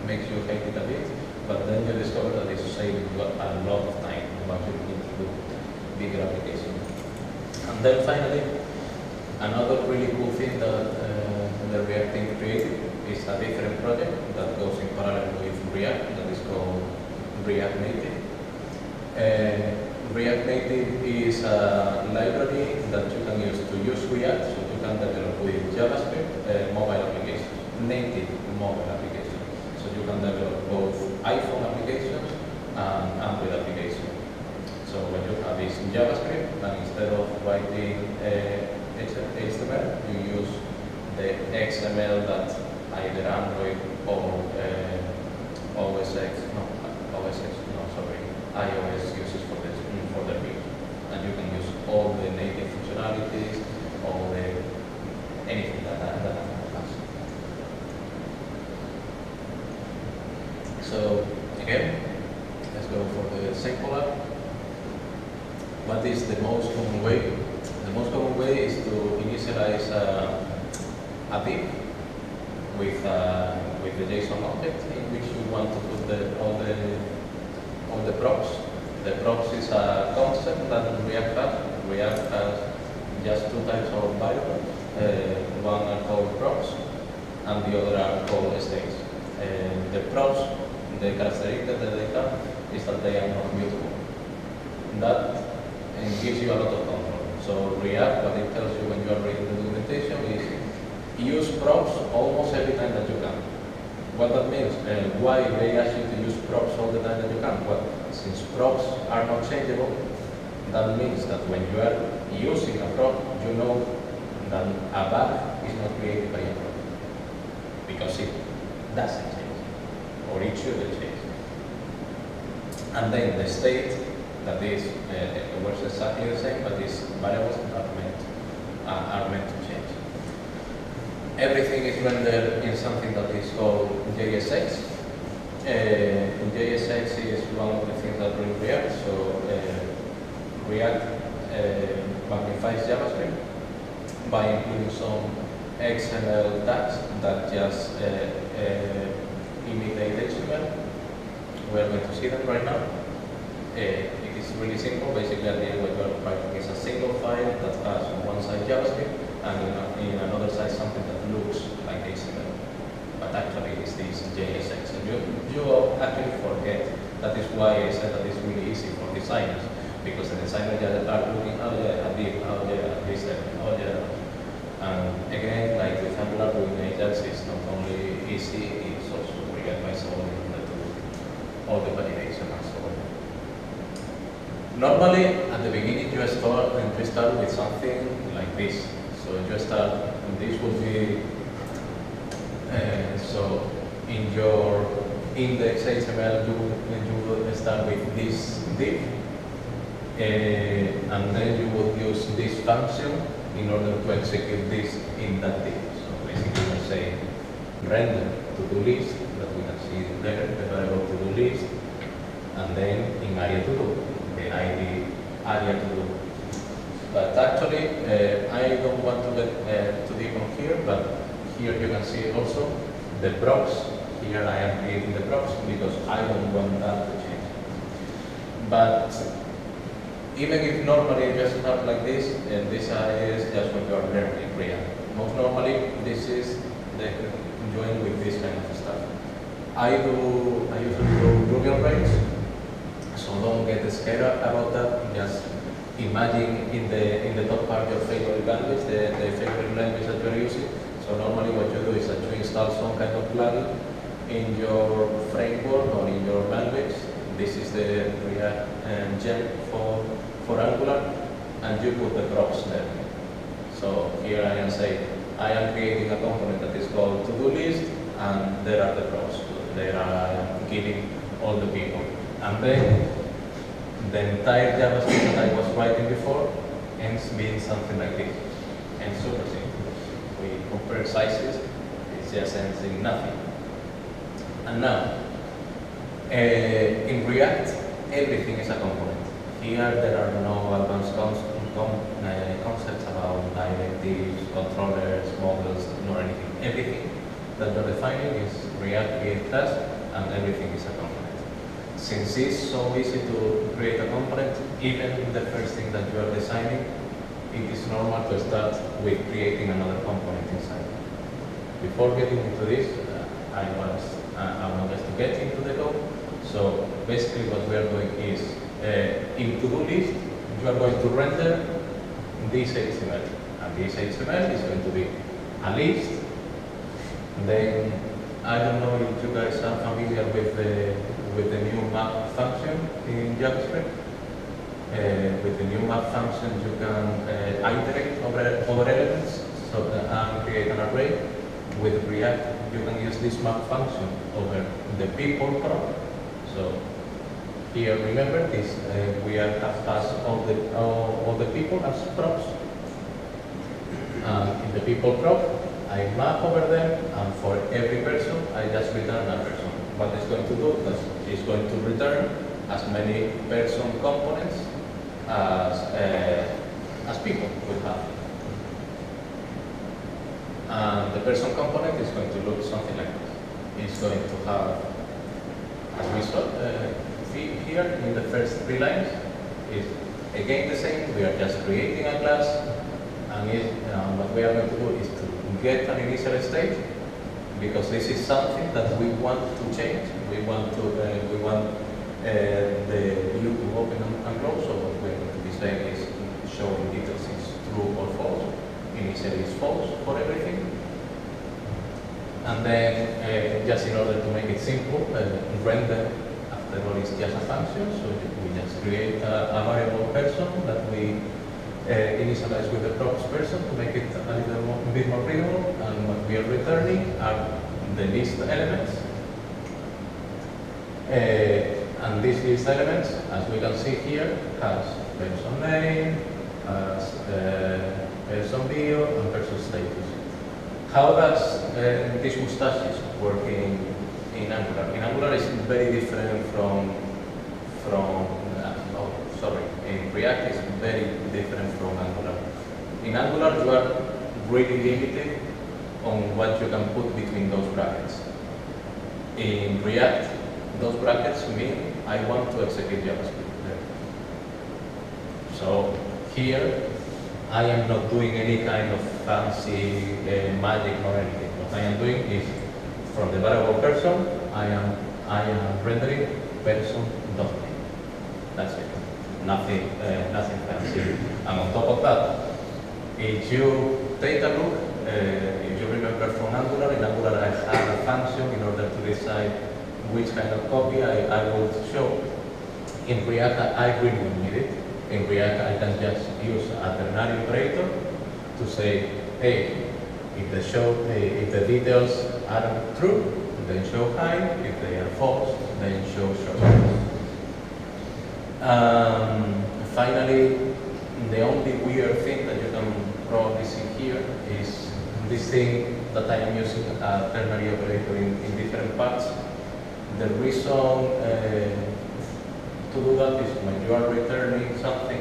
makes you hate it a bit, but then you discover that it's saving you a lot of time once you begin to do bigger applications. And then finally, another really cool thing that the React team created is a different project that goes in parallel with React that is called React Native. React Native is a library that you can use to use React, so you can develop with JavaScript mobile applications, native mobile applications. So you can develop both iPhone applications and Android applications. So what you have is JavaScript, and instead of writing HTML, you use the XML that either Android or iOS uses for their build. And you can use all the native functionalities, anything that has. So again, let's go for the sample app. What is the most common way? The most common way is to initialize a div with the JSON object in which you want to put all the props. The props is a concept that React has. React has just two types of variables. One are called props, and the other are called states. The props, the characteristic that they have is that they are not mutable. That gives you a lot of control. So React, what it tells you when you are reading the documentation is use props almost every time that you can. What that means, why they ask you to use props all the time that you can? Well, since props are not changeable, that means that when you are using a prop, you know that a bug is not created by a prop. Because it doesn't change, or it shouldn't change. And then the state, that is, it works exactly the same, but these variables are meant to change. Everything is rendered in something that is called JSX. JSX is one of the things that bring React. So React magnifies JavaScript by including some XML tags that just imitate HTML. We're going to see them right now. It is really simple. Basically, at the end, what you are writing is a single file that has on one side JavaScript and in another side something that looks like HTML. But actually, it's this JSX. And you actually forget. That is why I said that it's really easy for designers, because the designers are looking, oh yeah, a div, oh yeah, this, oh yeah. And again, like with Angular doing Ajax, it's not only easy, it's also really advisable in order to do all the validation and so on. Normally, at the beginning, you start with something like this. So you start, and this will be, so in your index HTML, you will start with this div, and then you will use this function in order to execute this in that div. So basically, we say render to-do list, that we can see there, the variable to-do list, and then in area to-do, the ID area to-do. But actually, I don't want to get too deep on here, but here you can see also the props. Here I am creating the props because I don't want that to change. But even if normally you just start like this, and this is just when you are learning React. Most normally, this is the join with this kind of stuff. I usually do Ruby on Rails, so don't get scared about that. Just imagine in the top part your favorite language, the favorite language that you're using. So normally what you do is that you install some kind of plugin in your framework or in your language. This is the React gem for Angular, and you put the props there. So here I am saying, I am creating a component that is called to-do list, and there are the props. There are giving all the people. And then the entire JavaScript that I was writing before ends being something like this. And super simple. We compare sizes, it just ends in nothing. And now, in React, everything is a component. Here there are no advanced concepts about directives, controllers, models, nor anything. Everything that you're defining is React create class, and everything is a component. Since it's so easy to create a component, even the first thing that you are designing, it is normal to start with creating another component inside. Before getting into this, I want us to get into the code. So basically what we are doing is, in to-do list, you are going to render this HTML. And this HTML is going to be a list. Then, I don't know if you guys are familiar with the new map function in JavaScript. With the new map function, you can iterate over elements and create an array. With React, you can use this map function over the people prop. So here, remember this: we have passed all the people as props. In the people prop, I map over them, and for every person, I just return a person. What it's going to do is it's going to return as many person components as people will have. And the person component is going to look something like this. It's going to have, as we saw here in the first 3 lines, is again the same. We are just creating a class, and what we are going to do is to get an initial state, because this is something that we want to change. We want the view to open and close. So what we're going to be saying is showing details is true or false. Initially is false for everything. And then just in order to make it simple, render after all is just a function. So we just create a variable person that we initialize with the props person to make it a little bit more readable, and what we are returning are the list elements. And these list elements, as we can see here, has person name, has person bio, and person status. How does this mustaches work in Angular? In Angular is very different in React is very different from Angular. In Angular, you are really limited on what you can put between those brackets. In React, those brackets mean I want to execute JavaScript there. So here, I am not doing any kind of fancy magic or anything. What I am doing is, from the variable person, I am rendering person.name. That's it. Nothing fancy. And on top of that, if you take a look, if you remember from Angular, in Angular I have a function in order to decide which kind of copy I will show. In React, I really don't need it. In React, I can just use a ternary operator to say, hey, if the details are true, then show high. If they are false, then show short. Finally, the only weird thing that you can probably see here is this thing that I am using a ternary operator in different parts. The reason to do that is when you are returning something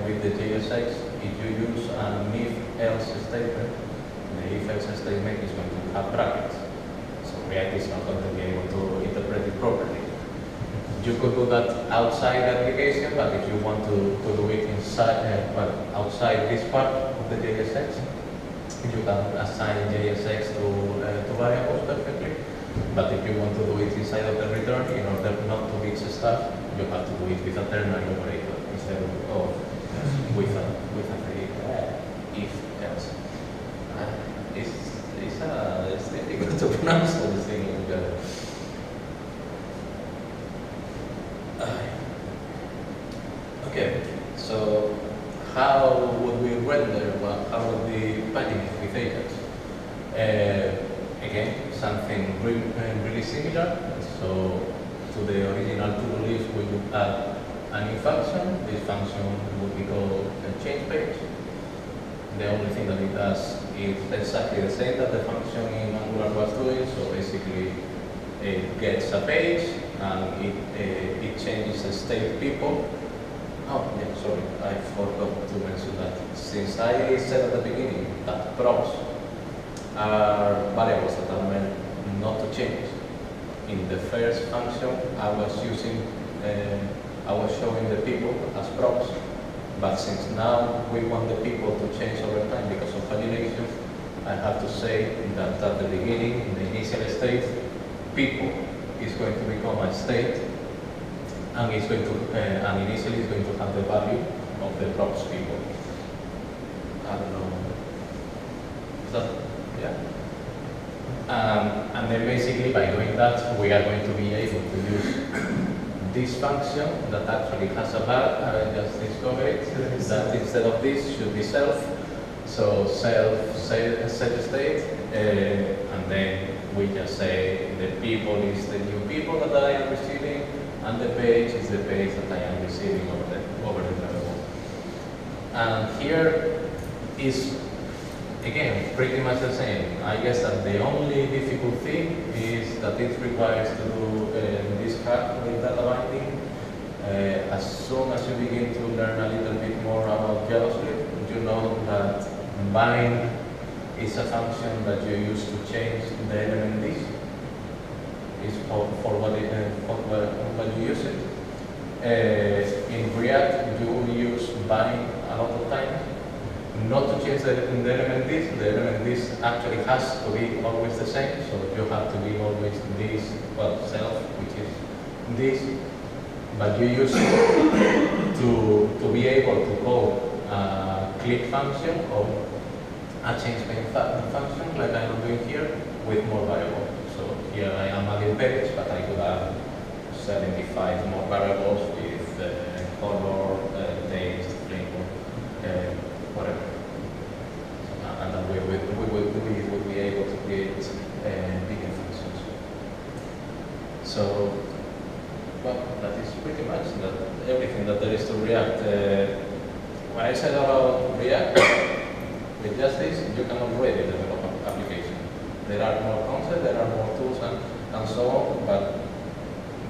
with the JSX, if you use an if-else statement, the if-else statement is going to have brackets. So React is not going to be able to interpret it properly. You could do that outside the application, but if you want to do it inside, outside this part of the JSX, you can assign JSX to variables perfectly. But if you want to do it inside of the return, in order not to mix stuff, you have to do it with a ternary operator instead of with a if else. It's difficult to pronounce all these things together. Okay, so how would we render? Well, how would we package it with Ajax? Again, something really similar. So to the original to-do list, we would add a new function. This function would be called a change page. The only thing that it does is exactly the same that the function in Angular was doing. So basically, it gets a page and it changes the state people. Oh, yeah, sorry, I forgot to mention that. Since I said at the beginning that props are variables that are meant not to change, in the first function I was showing the people as props, but since now we want the people to change over time because of validation, I have to say that at the beginning, in the initial state, people is going to become a state, and it's going to and initially it's going to have the value of the props people. I don't know. Is that yeah? And then basically by doing that, we are going to be able to use this function that actually has a var. I just discovered that instead of this should be self. So self set state, and then we just say the people is the new people that I am receiving, and the page is the page that I am receiving over the variable. And here is, again, pretty much the same. I guess that the only difficult thing is that it requires to do this hack with data binding. As soon as you begin to learn a little bit more about JavaScript, you know that bind is a function that you use to change the element this. Is for what you use it. In React, you use bind a lot of times, not to change the element this. The element this actually has to be always the same, so you have to be always this, well, self, which is this, but you use it to be able to call a click function or a change main function, like I'm doing here, with more variables. So here I am adding page, but I could add 75 more variables with color, text, framework, whatever. And then we would be able to create bigger functions. So, well, that is pretty much everything that there is to React. When I said about React, with just this, you can already develop an application. There are more concepts, there are more tools and so on, but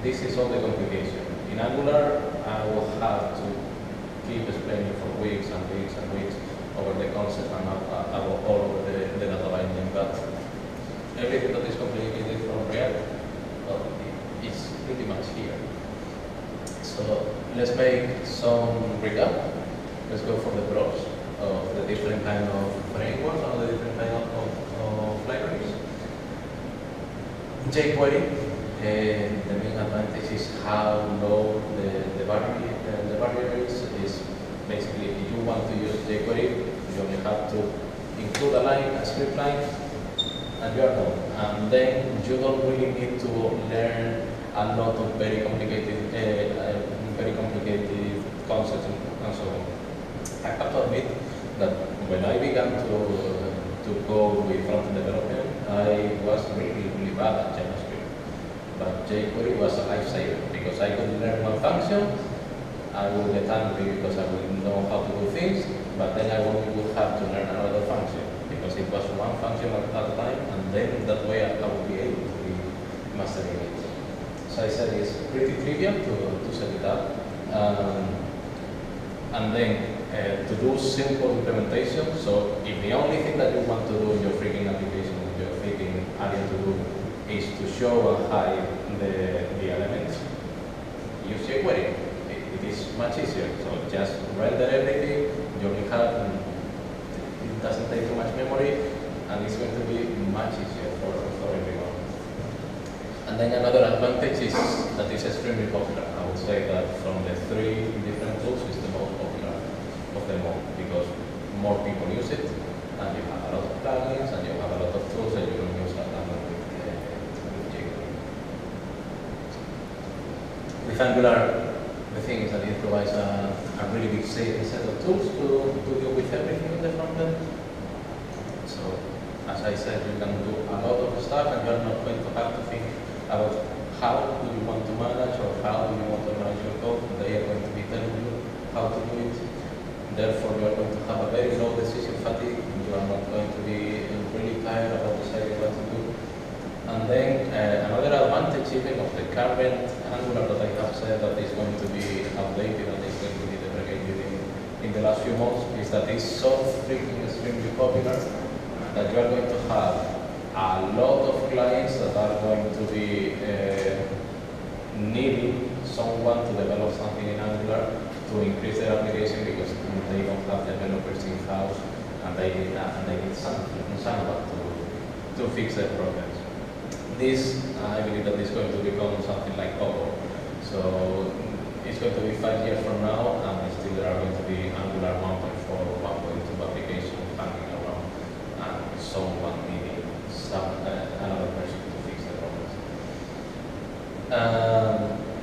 this is all the complication. In Angular, I will have to keep explaining for weeks and weeks and weeks over the concept and all over the data binding, but everything that is complicated from React, well, it's pretty much here. So let's make some recap. Let's go for the pros of the different kind of frameworks and the different kind of libraries. Jquery, the main advantage is how low the barrier is basically if you want to use Jquery, you only have to include a script line, and you are done. And then you don't really need to learn a lot of very complicated concepts and so on. I have to admit that when I began to go with frontend development, I was really bad at JavaScript. But jQuery was a lifesaver because I could learn one function, I would get angry because I wouldn't know how to do things, but then I would have to learn another function because it was one function at a time, and then that way I would be able to be mastering it. So I said it's pretty trivial to set it up. And then to do simple implementation, so if the only thing that you want to do in your freaking application, in your freaking area to do, is to show and hide the elements, jQuery, it is much easier. So just render everything, you only have, it doesn't take too much memory, and it's going to be much easier for everyone. And then another advantage is that it's extremely popular. I would say that from the 3 different tools, it's the most popular of them all, because more people use it, and you have a lot of plugins, and you have a lot of tools that you can use with jQuery. With Angular, the thing is that it provides a really big set of tools to deal with everything in the front end. So, as I said, you can do a lot of stuff, and you're not going to have to think about how do you want to manage or how do you want to manage your code. They are going to be telling you how to do it. Therefore, you are going to have a very low decision fatigue. You are not going to be really tired about deciding what to do. And then another advantage even of the current Angular that I have said that is going to be outdated and is going to be deprecated in the last few months is that it's so freaking extremely popular that you are going to have a lot of clients that are going to be needing someone to develop something in Angular to increase their application because they don't have developers in-house and they need someone to fix their problems. This, I believe that is going to become something like Coco. So it's going to be 5 years from now, and still there are going to be Angular 1.4, 1.2 applications hanging around, and someone needing another person to fix the problems.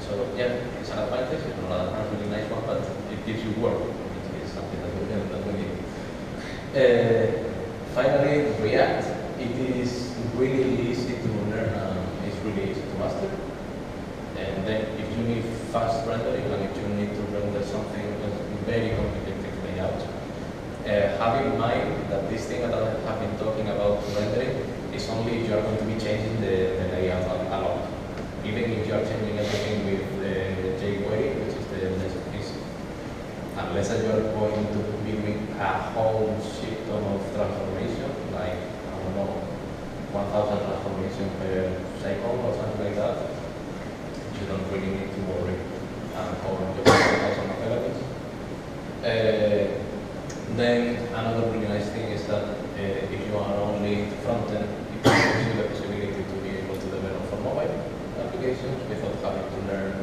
So yeah, it's an advantage. It's not a really nice one, but it gives you work, which is something that we need. Finally, React. It is really easy to learn and it's really easy to master. And then if you need fast rendering and if you need to render something with very complicated layout, have in mind that this thing that I have been talking about rendering is only if you are going to be changing the layout a lot. Even if you are changing everything with Jquery, which is the less easy. Unless you are going to be doing a whole shit ton of transformation, like 1,000 transformation per cycle or something like that, you don't really need to worry or just 1,000 of elements. Then another really nice thing is that if you are only front-end, it gives you the possibility to be able to develop for mobile applications without having to learn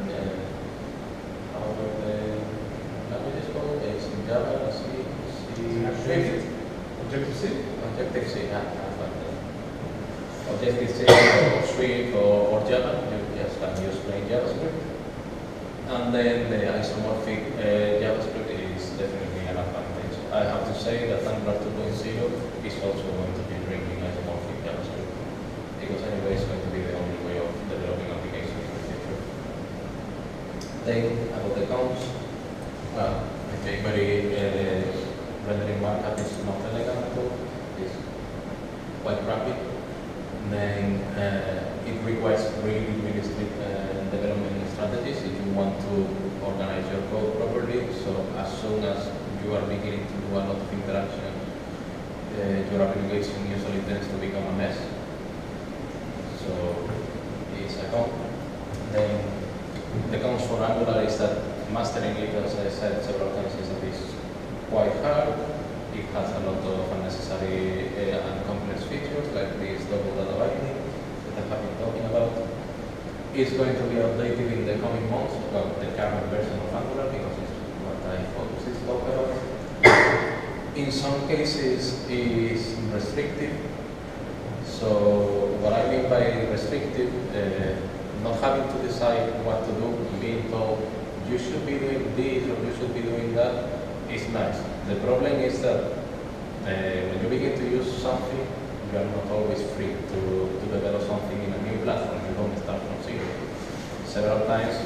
how the language is called. It's in Java, C, Swift. Objective-C? Objective-C, yeah. Objective-C or Swift or Java, you just can use plain JavaScript. And then the isomorphic JavaScript is definitely an advantage. I have to say that Angular 2.0 is also going to be bringing isomorphic JavaScript because anyway it's going to be the only way of developing applications in the future. Then about the cons, well, the jQuery rendering markup is not elegant at all. It's quite rapid. Then it requires really strict development strategies if you want to organize your code properly. So as soon as you are beginning to do a lot of interaction, your application usually tends to become a mess. So it's a con. Then the cons for Angular is that mastering it, as I said several times, is that it's quite hard. It has a lot of unnecessary and complex features like this double data binding that I have been talking about. It's going to be updated in the coming months, well, the current version of Angular, because it's what I focus is talk about. In some cases, it's restrictive. So what I mean by restrictive, not having to decide what to do, being told you should be doing this or you should be doing that, is nice. The problem is that when you begin to use something, you are not always free to develop something in a new platform. You don't start from zero. Several times,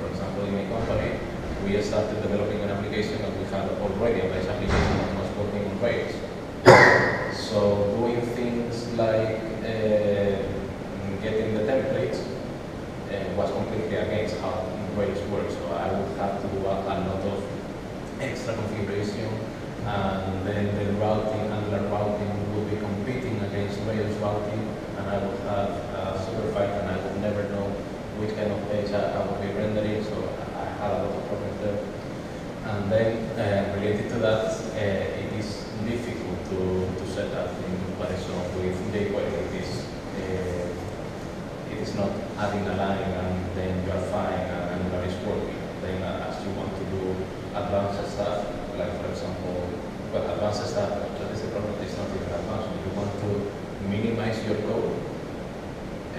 for example, in a company, we started developing an application and we had already a base application that was working on Rails. So doing things like getting the templates was completely against how Rails works. So I would have to do a lot of extra configuration, and then the routing, Angular routing, would be competing against Rails routing, and I would have a super fight, and I would never know which kind of page I would be rendering. So with jQuery, it is not adding a line and then you are fine and Angular is working. Then as you want to do advanced stuff, like for example, well, advanced stuff, that is the problem, it's not even advanced. If you want to minimize your code,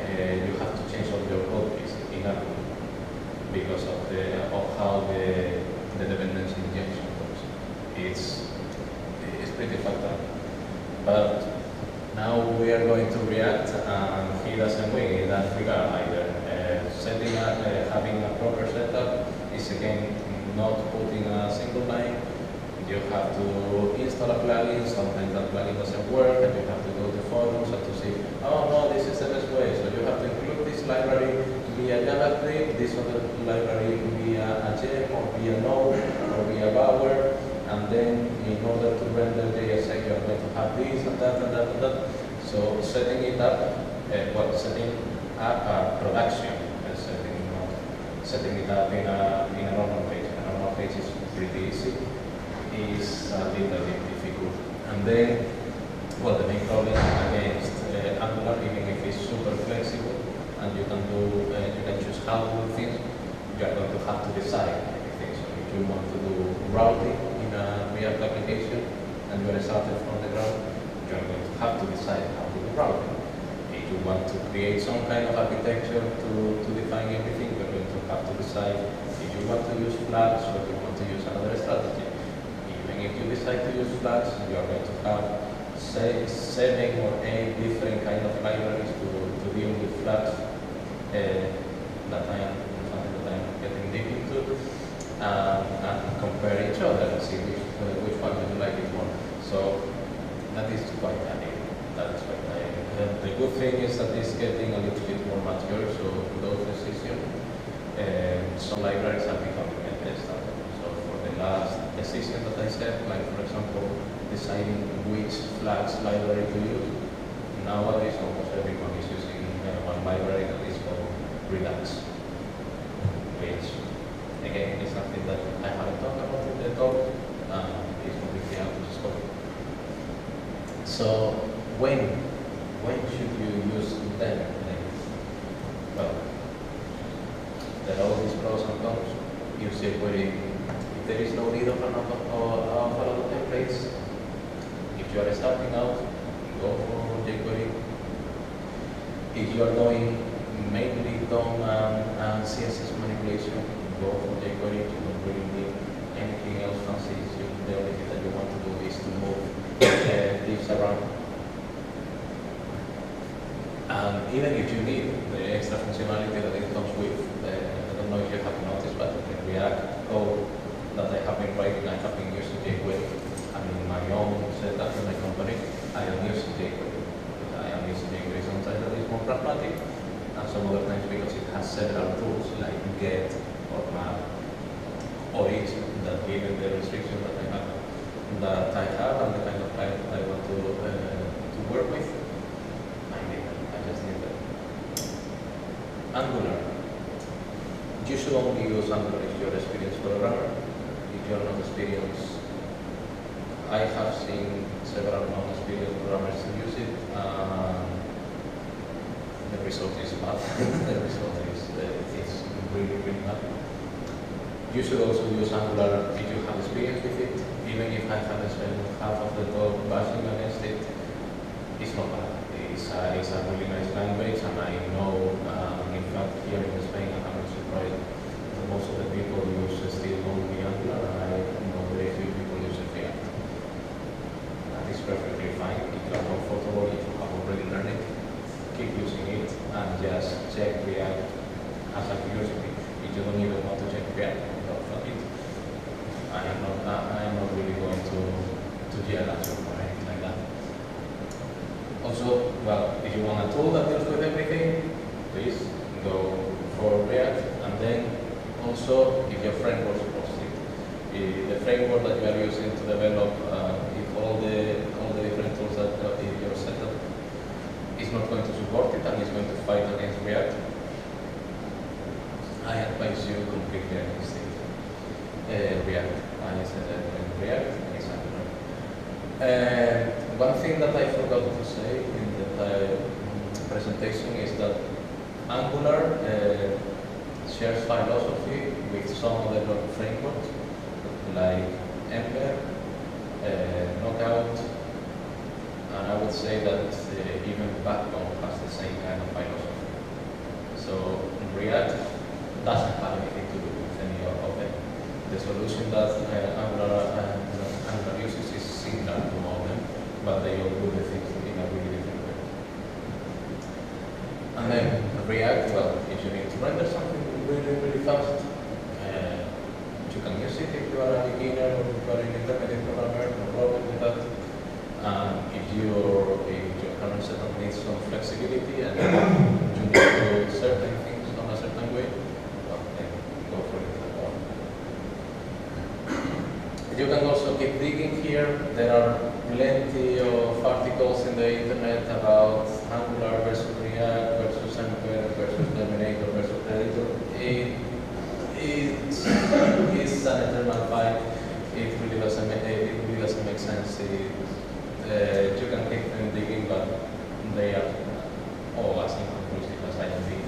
you have to change all your code base in Angular because of how the dependency injection works. It's pretty fucked up. But now we are going to React, and he doesn't win in that regard either. Setting up, having a proper setup is again not putting a single line. You have to install a plugin, sometimes that plugin doesn't work, and you have to go to forums and to see, oh no, this is the best way. So you have to include this library via JavaScript, this other library via a gem or via Node or via Bower, and then in order to render JSX, you are going to have this and that and that and that. So setting it up, setting up a production, setting it up in a normal page. A normal page is pretty easy. Is a little bit difficult. And then, well, the main problem against Angular, even if it's super flexible and you can choose how to do things, you are going to have to decide everything. So if you want to do routing in a React application and you are started from the ground, you are going to have to decide how to do routing. If you want to create some kind of architecture to define everything, you are going to have to decide if you want to use flags or if you want to use another strategy. If you decide to use flags, you are going to have 7 or 8 different kind of libraries to deal with flags that I am getting deep into and compare each other and see which one you like it more. So that is quite handy. The good thing is that it's getting a little bit more mature, so those decisions, some libraries are becoming standard. Last decision that I said, like for example, deciding which flags library to use. Nowadays, almost everyone is using one library that is called Redux, which again is something that I haven't talked about in the talk. It's completely out of scope. So when should you use them? Well, there are all these pros and cons. Use Jquery. There is no need of a lot of templates. If you are starting out, go for Jquery. If you are doing mainly DOM and CSS manipulation, go for Jquery. You don't really need anything else fancy. The only thing that you want to do is to move divs around. And even if you need the extra functionality that it comes with, I don't know if you have noticed, but in React code that I have been writing, I have been using Jquery. I mean, my own setup in my company, I am using Jquery. I am using Jquery sometimes that is more pragmatic, and some other times because it has several tools like get or map or each that given the restrictions that I have and the kind of type I want to work with. I just need that. Angular. You should only use Angular if you're an experienced programmer. If you're not experienced, I have seen several non-experienced programmers use it. The result is bad. The result is really, really bad. You should also use Angular if you have experience with it. Even if I haven't spent half of the talk bashing against it, it's not bad. It's a really nice language, and I know, in fact, here in Spain, I haven't surprised that most of the people use still only Angular, and I know very few people use React. That is perfectly fine. If you are comfortable, if you have already learned it, keep using it, and just check React as a curiosity. If you don't even want to check React, don't fuck it. I am not really going to yell at you or anything like that. Also, well, if you want a tool that deals with everything, please go for React. And then also, if your framework supports it, if the framework that you are using to develop, if all the different tools that in your setup is not going to support it and is going to fight against React, I advise you completely against it. React. I said React is Angular. One thing that I forgot to say in the presentation is that Angular shares philosophy with some other frameworks like Ember, Knockout, and I would say that even Backbone has the same kind of philosophy. So React doesn't have anything to do with any of them. The solution that Angular uses is similar to all of them, but they all do the things in a really different way. And then React, well, if you need to render something really fast, you can use it if you are a beginner or if you are an intermediate programmer, no problem with that. If your current setup needs some flexibility and you need to do certain things on a certain way, well, then go for it as well. You can also keep digging here. There are plenty of articles in the internet about Angular versus React versus Ember versus Terminator versus Editor. It's an eternal fight. It really doesn't make sense. You can keep them digging, but they are all as inconclusive as I can think.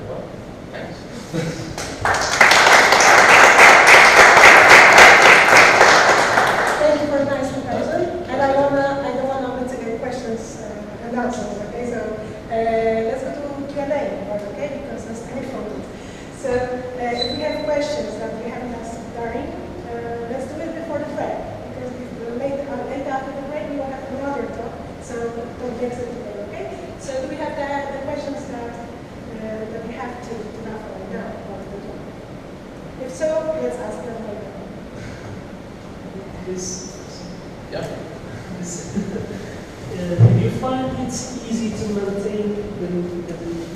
Well, thanks. Thank you for a nice comparison. And I don't wanna mitigate questions and answers. Okay, so let's go to Q&A, okay? Because that's the important. So if we have questions that we haven't asked during, let's do it before the break. Because if we later after the break, we will have another talk. So don't get it today, okay? So do we have the questions that we have to have right now about the talk? If so, let's ask them right now. Do you find it's easy to maintain the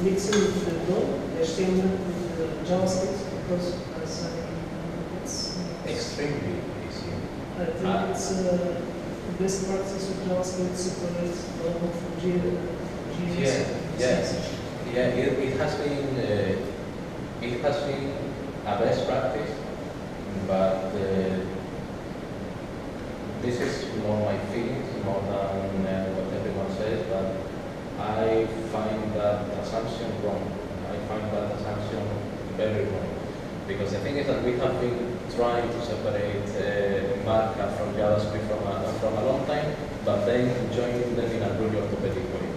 mixing with the code, HTML with the JavaScript? Because it's Extremely easy. I think it's best practice with JavaScript separates development from JS. It has been a best practice, but this is more my feelings more than what everyone says. But I find that assumption wrong. I find that assumption very wrong, because the thing is that we have been trying to separate markup from JavaScript from a long time, but then joining them in a really orthopedic way.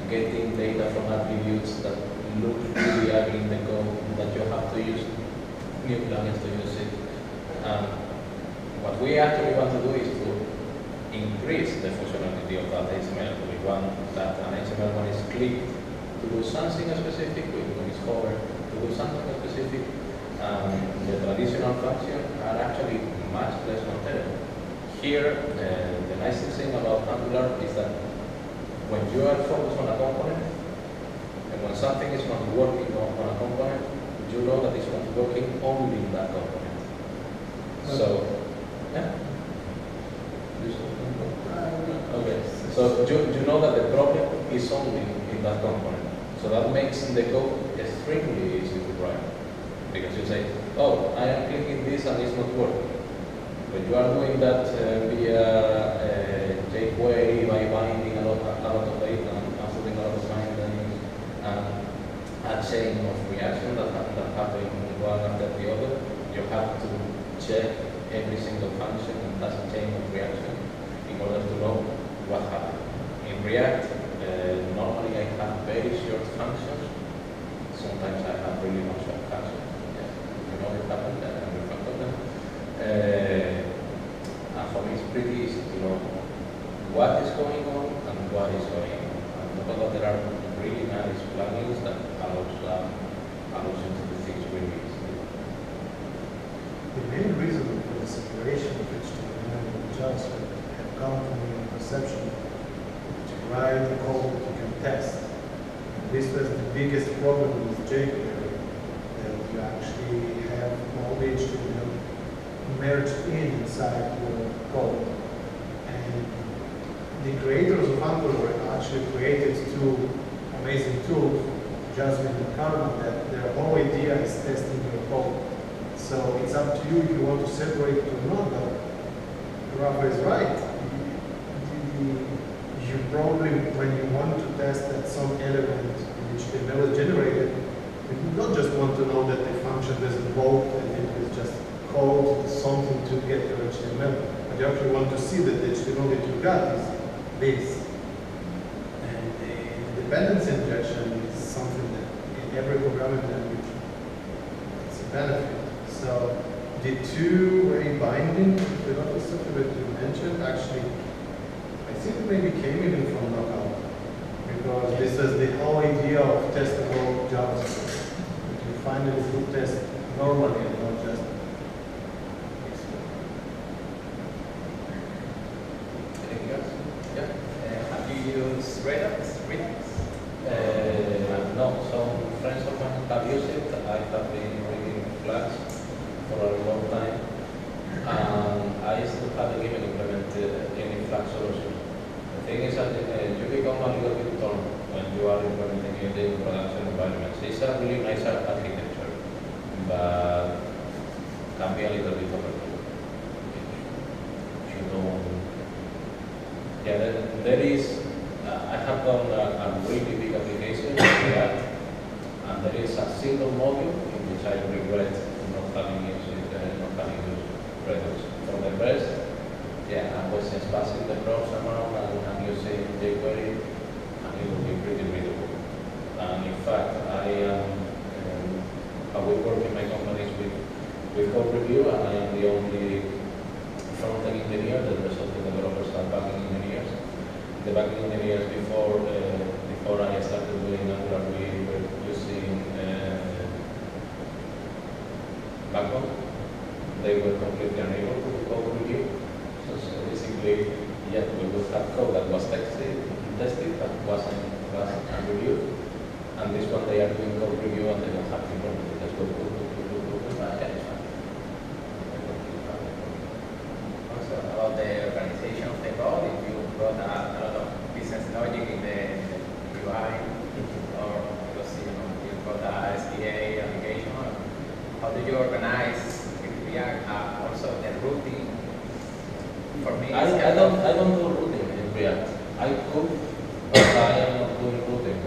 Getting data from attributes that look really ugly in the code, that you have to use new plugins to use it. What we actually want to do is to increase the functionality of that HTML. We want that an HTML when it's clicked to do something specific, when it's hovered to do something specific. The traditional functions are actually much less maintainable. Here, the nice thing about Angular is that when you are focused on a component, and when something is not working on a component, you know that it's not working only in that component. So, yeah? Okay. So you know that the problem is only in that component. So that makes the code extremely easy to write. Because you say, oh, I am clicking this and it's not working. But you are doing that via Jquery by binding a lot of data and putting a lot of bindings and a chain of reaction that happen one after the other. You have to check every single function and that's a chain of reaction in order to know what happened. In React, normally I have very short functions. Sometimes I have really long short functions. You know it happened in front of them. And for me it's pretty easy to know what is going on and what is going on. And because there are really nice plugins that allows you to do things really easily. The main reason for the separation of HTML and JavaScript have come from the perception to write the code that you can test. And this was the biggest problem with Jquery, that you actually have all the HTML merged inside your code. And the creators of Angular actually created two amazing tools, Jasmine and Karma, that their whole idea is testing your code. So it's up to you if you want to separate it or not, but Rafa is right. you probably, when you want to test that some element in HTML is generated, you don't just want to know that the function is invoked and it is just called something to get your HTML, but you actually want to see that the HTML that you got is this. And the dependency injection is something that in every programming language it's a benefit. So the two-way binding, the other stuff that you mentioned, actually, I think it maybe came even from Knockout, because this is the whole idea of testable JavaScript. That you finally do test normally and not just Anything else? Yeah. Have you used Redux? No, some friends of mine have used it. I have been reading Flash for a long time. I still haven't even implemented any Flash solution. The thing is that you become a little bit torn when you are implementing it in production environments. It's a really nice architecture, but can be a little bit overkill. You don't. Yeah, there is. I have done a really big application in React, and there is a single module in which I regret not having used Redux. For the rest, yeah, I was just passing the props around and I'm using Jquery, and it will be pretty readable. And in fact, I will work in my companies with code review, and I am the only front-end engineer. The rest of the developers are back-end engineers. The back-end engineers before I started doing Angular, we were using Backbone. They were completely unable to do code review. So basically, yeah, we would have code that was tested but wasn't reviewed. And this one they are doing code review and they don't have to run it. They just go, yeah, it's fine. Also about the organization of the code, if you brought a lot of business logic in the UI, or because you got a SDA application, how do you organize with React? Also the routing. For me, I don't do routing in React. I could, but I am not doing routing.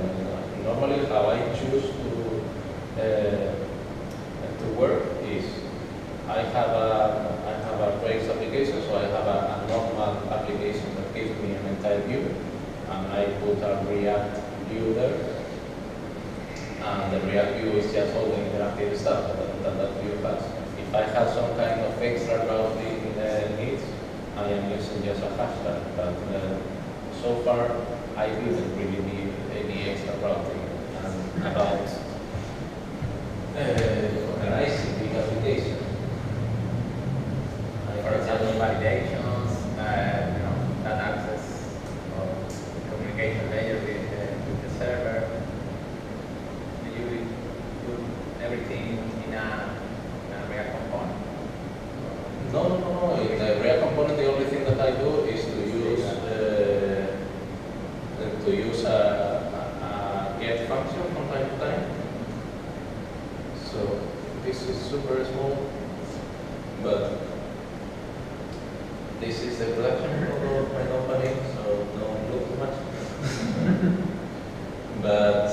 Normally, how I choose to work is I have a Rails application, so I have a normal application that gives me an entire view, and I put a React view there, and the React view is just all the interactive stuff that view has. If I have some kind of extra routing needs, I am using just a hashtag, but so far I didn't really need any extra routing. And about organizing the application, for example, validations, data access, or communication layer with the server. Do you do everything in a React component? No. In the React component, the only thing that I do is to use a get function from time to time. So this is super small, but this is the production model of my company, so don't look too much. But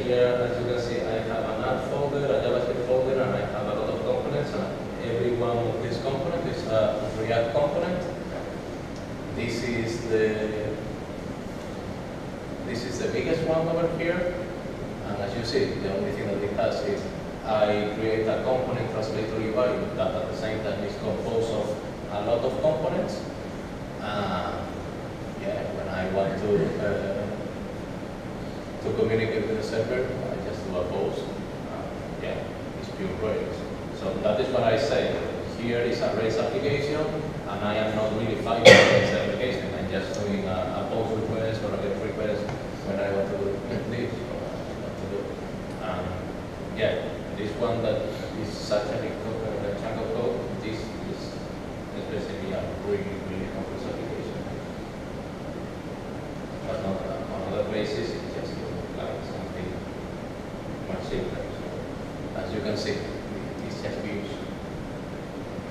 here, as you can see, I have an add folder, a JavaScript folder, and I have a lot of components. And every one of these components is a React component. This is the biggest one over here. And as you see, the only thing that it has is I create a component translator UI that at the same time is composed of a lot of components. Yeah, when I want to communicate with the server, I just do a post. Yeah, it's pure Rails. So that is what I say. Here is a Rails application, and I am not really fighting this application. I'm just doing a post request or a get request when I want to do this or what to do. Yeah, this one that is such a chunk of code, this is basically a really complex application. But not on other places, it's just like something much simpler. So, as you can see, it's just views.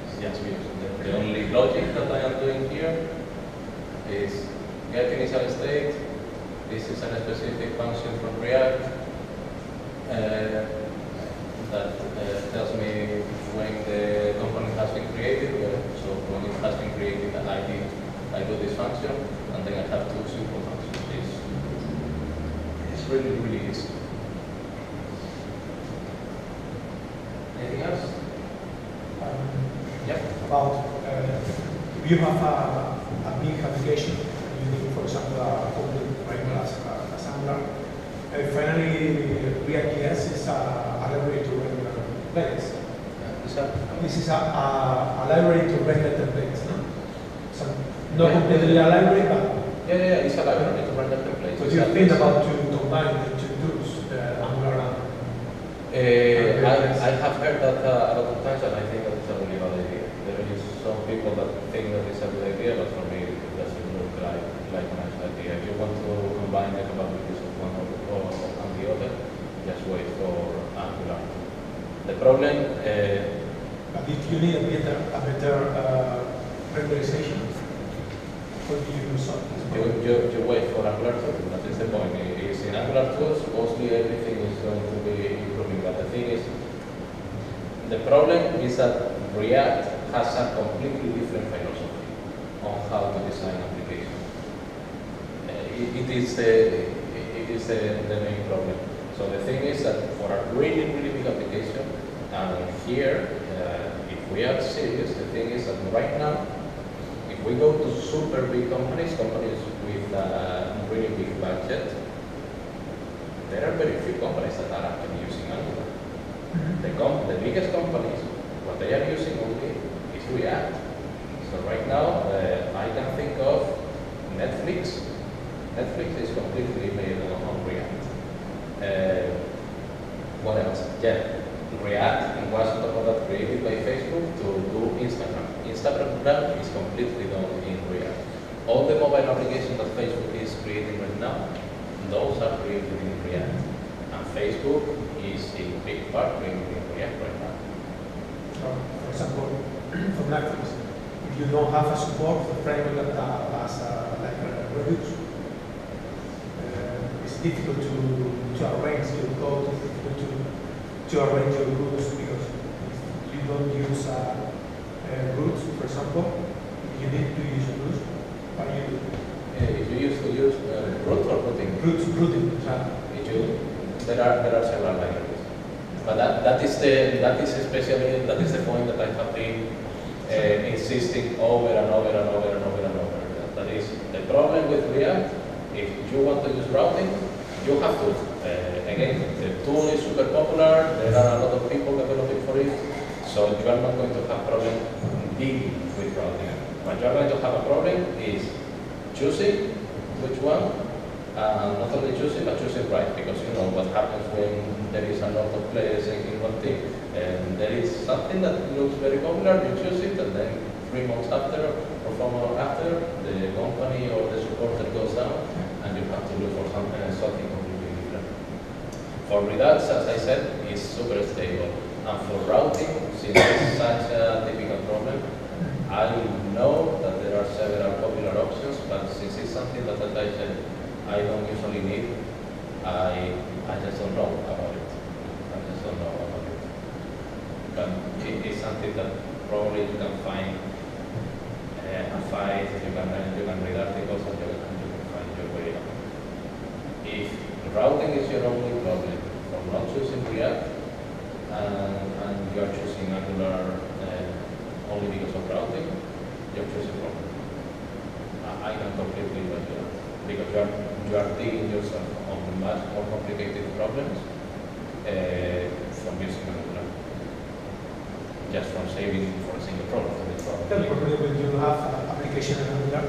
It's just views. The only logic that I am doing here is get initial state. This is a specific function from React that tells me when the component has been created. So when it has been created, I do this function, and then I have two simple functions. It's really, really easy. Anything else? Yep. About if you have a big application, you need, for example, a public framework as Angular. Finally, React.js is a library to render templates. This is a library to render templates, no? So not completely a library, but yeah, it's a library to render templates. So you think about to combine the two tools, Angular and I have heard that a lot of times, and I think that it's a really bad idea. There is some people that think that it's a good idea, but for me, it doesn't look like a nice idea. If you want to combine the capabilities of one and the other, just wait for Angular. The problem. But if you need a better renderization, what do you use? You wait for Angular 2. That is the point. Is in Angular 2, mostly everything is going to be improving. But the thing is, the problem is that React has a completely different philosophy on how to design applications. It is the main problem. So the thing is that for a really, really big application, and here, if we are serious, the thing is that right now, if we go to super big companies with a really big budget, there are very few companies that are actually using Angular. The biggest companies, what they are using only is React. So right now, I can think of Netflix. Netflix is completely made on React. What else? Yeah. React was on top of that created by Facebook to do Instagram. Instagram is completely done in React. All the mobile applications that Facebook is creating right now, those are created in React. And Facebook is in big part created in React right now. For example, for Netflix, if you don't have a support for framework that has like reviews, it's difficult to arrange your code, to arrange your routes, because if you don't use routes, for example, you need to use routes. What do you do? If you used to use root or routing? Routing. There are several libraries, but that is the point that I have been insisting over and over and over and over and over. That is the problem with React. If you want to use routing, you have to. Again, the tool is super popular, there are a lot of people developing for it, so you are not going to have problem dealing with routing. What you are going to have a problem is choosing which one, not only choosing, but choosing right, because you know what happens when there is a lot of players in one thing, and there is something that looks very popular, you choose it, and then 3 months after, or 4 months after, the company or the supporter goes down, and you have to look for something completely different. For Redux, as I said, is super stable. And for routing, since it's such a typical problem, I know that there are several popular options, but since it's something that, as I said, I don't usually need, I just don't know about it. But it is something that probably you can find a fight, you can read articles, and you can find your way out. If routing is your only problem, from not choosing React, and you are choosing Angular only because of routing, you're choosing wrong. I can completely let you out, because you are digging yourself on much more complicated problems from using Angular, just from saving for a single problem. Probably when you have an application in Angular,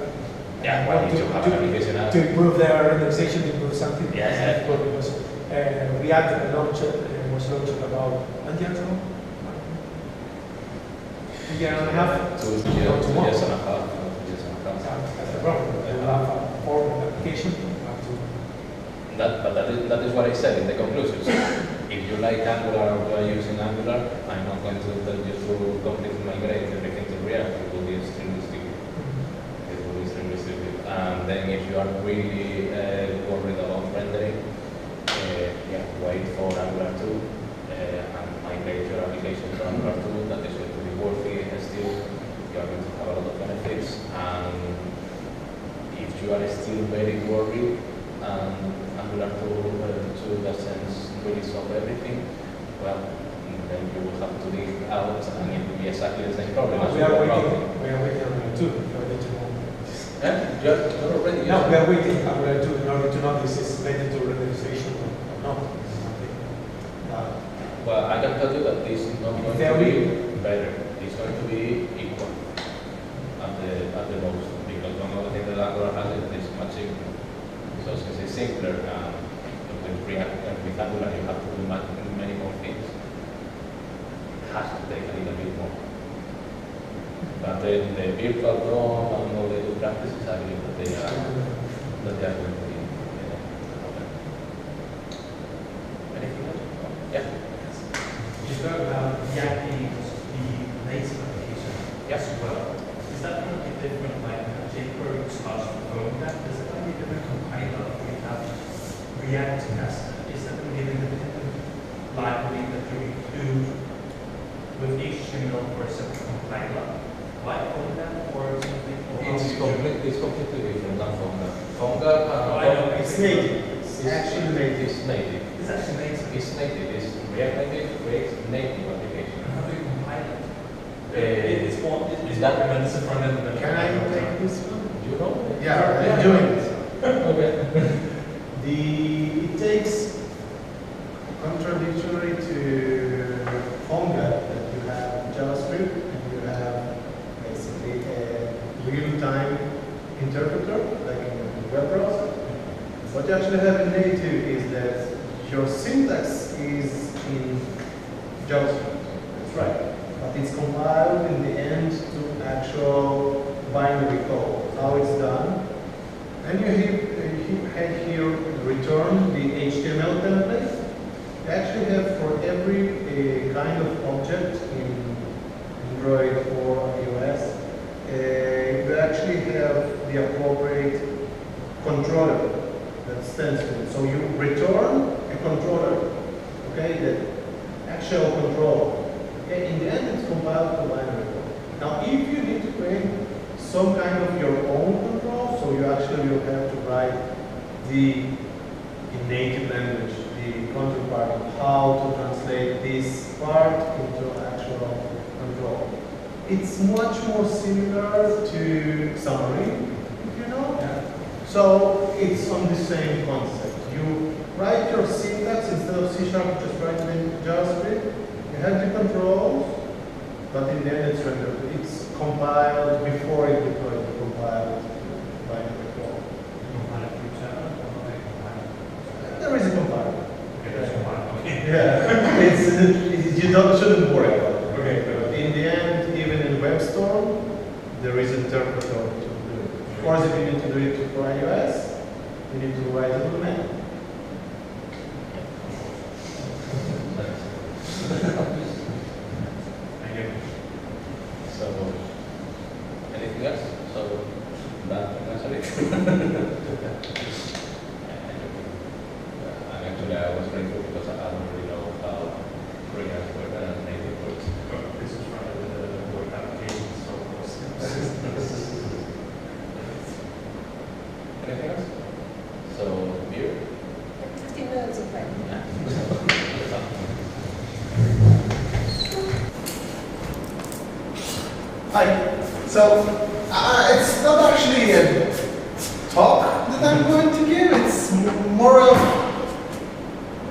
yeah, why need to have an application to improve their renderization, to improve something. Yeah. Because React was launched about 1 year ago. A year and a half. 2 years and a half. That's the problem. You have a form application. That is what I said in the conclusions. If you like Angular or you are using Angular, I'm not going to tell you to completely migrate everything to React. It will be extremely stupid. And then if you are really worried about rendering, wait for Angular 2 and migrate your application to Angular 2. That is going to be worthy still. You are going to have a lot of benefits. And if you are still very worried and Angular 2 doesn't really solve everything, well, then you will have to dig out and it will be exactly the same problem. We are waiting Angular 2 in order to know. You're already No, we are waiting Angular 2 in order to know this is related to renderization or not. Well, I can tell you that this is not going to be better. It's going to be equal at the most, because one of the things that Angular has is much simpler. So it's simpler, and with Angular you have to do many more things. It has to take a little bit more. But the virtual DOM and all the good practices, I believe that they are going to be. Anything else? Yeah. You spoke about React being the native application as well. Is that going to be different, like Jquery starts from frontend? Is it going to be different compiler? We have React as is that going to be an independent library that you include with HTML for a separate compiler, like frontend or something? It's completely different than Fonga. It's native. It's actually native. It's native. It's actually native. It's native. It's React Native creates native application. How do you compile it? It's that tremendous in front end. Can I take this one? Do you know? Yeah, I'm doing this. Okay. It takes contradictory to Fonga that you have JavaScript and you have basically a real-time interpreter like in a web browser. What you actually have in native is that your syntax is in JavaScript. That's right. But it's compiled in the end to actual binary code. How it's done. And you have here return the HTML template. You actually have for every kind of object in Android or iOS, you actually have the appropriate controller that stands for it. So you return a controller, okay, the actual controller. Okay, in the end it's compiled to binary code. Now if you need to create some kind of your own control, so you actually will have to write in native language, the counterpart of how to translate this part into an actual control. It's much more similar to Xamarin, if you know. Yeah. So it's on the same concept. You write your syntax instead of C#, just write it in JavaScript. You have the controls, but in the end it's rendered. It's compiled before it deployed to compiled by the code. There is a compiler. Okay, there's a compiler. Okay. Yeah, shouldn't worry about it. Okay. In the end, even in WebStorm, there is an interpreter to do it. Of course, if you need to do it for iOS, you need to write a domain. Thank you. So, anything else? So, that answer it. And actually, I was grateful because I don't really know how React works and native works. This is right with the word application, so Anything else? So, beer? 15 minutes of break. Hi. So, it's not actually a talk that I'm going to give. It's more of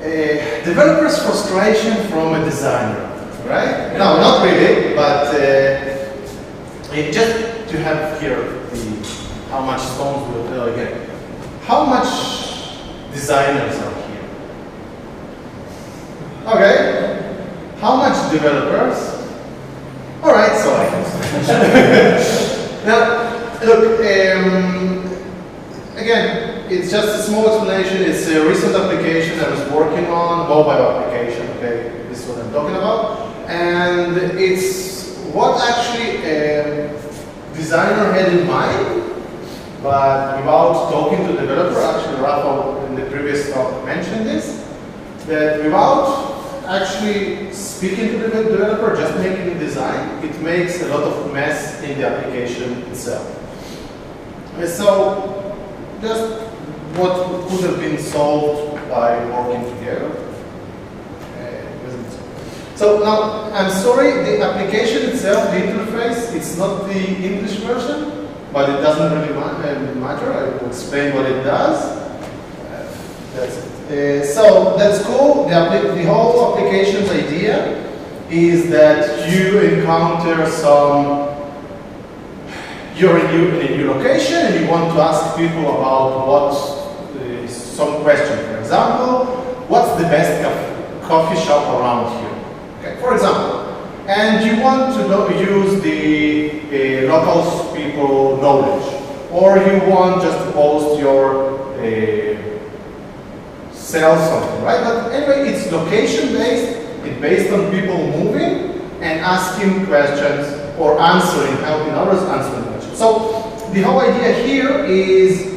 a developer's frustration from a designer, right? No, not really, but just to have here how much stones will tell again. How much designers are here? Okay. How much developers? All right, so I can now, look, again, it's just a small explanation. It's a recent application I was working on, mobile application, okay? This is what I'm talking about. And it's what actually a designer had in mind but without talking to the developer. Actually, Rafa in the previous talk mentioned this, that without actually speaking to the developer, just making the design, it makes a lot of mess in the application itself. And so, just what could have been solved by working together. So now, I'm sorry, the application itself, the interface, it's not the English version, but it doesn't really matter. I will explain what it does. That's it. So that's cool. The whole application's idea is that you encounter you're in a new location and you want to ask people about some question. For example, what's the best coffee shop around here? Okay, for example, and you want to use the local people knowledge, or you want just to post your sell something, right? But anyway, it's location based. It's based on people moving and asking questions or answering, helping others answering questions. So the whole idea here is,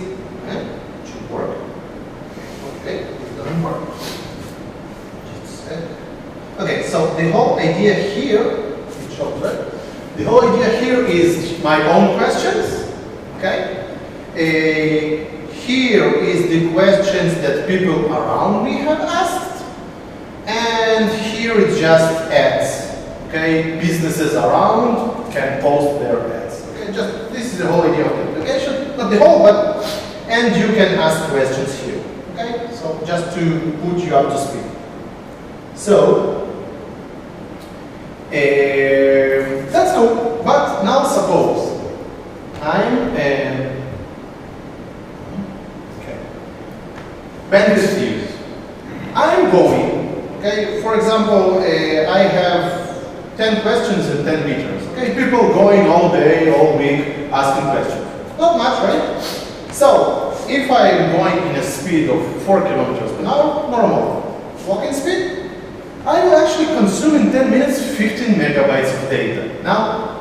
it should work. Okay, it doesn't work. Okay, so the whole idea here, it shows, right? The whole idea here is my own questions, okay? Here is the questions that people around me have asked, and here it's just ads, okay? Businesses around can post their ads, okay? This is the whole idea of the application, not the whole, but, and you can ask questions here, okay? So just to put you up to speed. So, that's cool, but now suppose I'm bandwidth use. I'm going, okay, for example, I have 10 questions in 10 meters, okay, people going all day, all week, asking questions. Not much, right? So, if I'm going in a speed of 4 kilometers per hour, normal walking speed, I will actually consume in 10 minutes 15 megabytes of data. Now,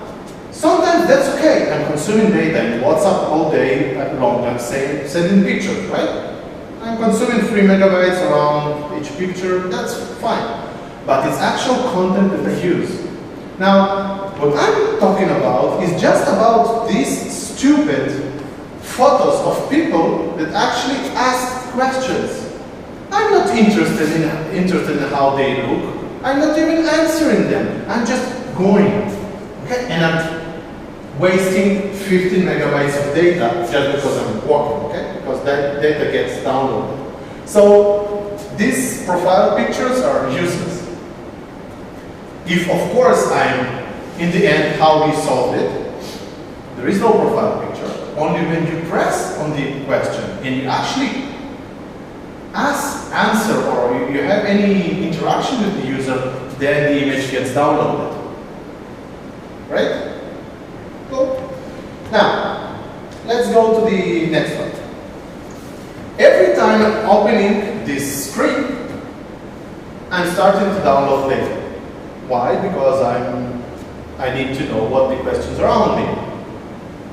sometimes that's okay. I'm consuming data in WhatsApp all day at long time, sending pictures, right? I'm consuming 3 megabytes around each picture, that's fine. But it's actual content that I use. Now, what I'm talking about is just about these stupid photos of people that actually ask questions. I'm not interested in how they look. I'm not even answering them. I'm just going, okay? And I'm wasting 15 megabytes of data just because I'm walking, okay? Because that data gets downloaded. So these profile pictures are useless. If, of course, in the end, how we solved it, there is no profile picture. Only when you press on the question and you actually answer, or you have any interaction with the user, then the image gets downloaded. Right? Cool. Now, let's go to the next one. Every time I'm opening this screen, I'm starting to download data. Why? Because I need to know what the questions are around me.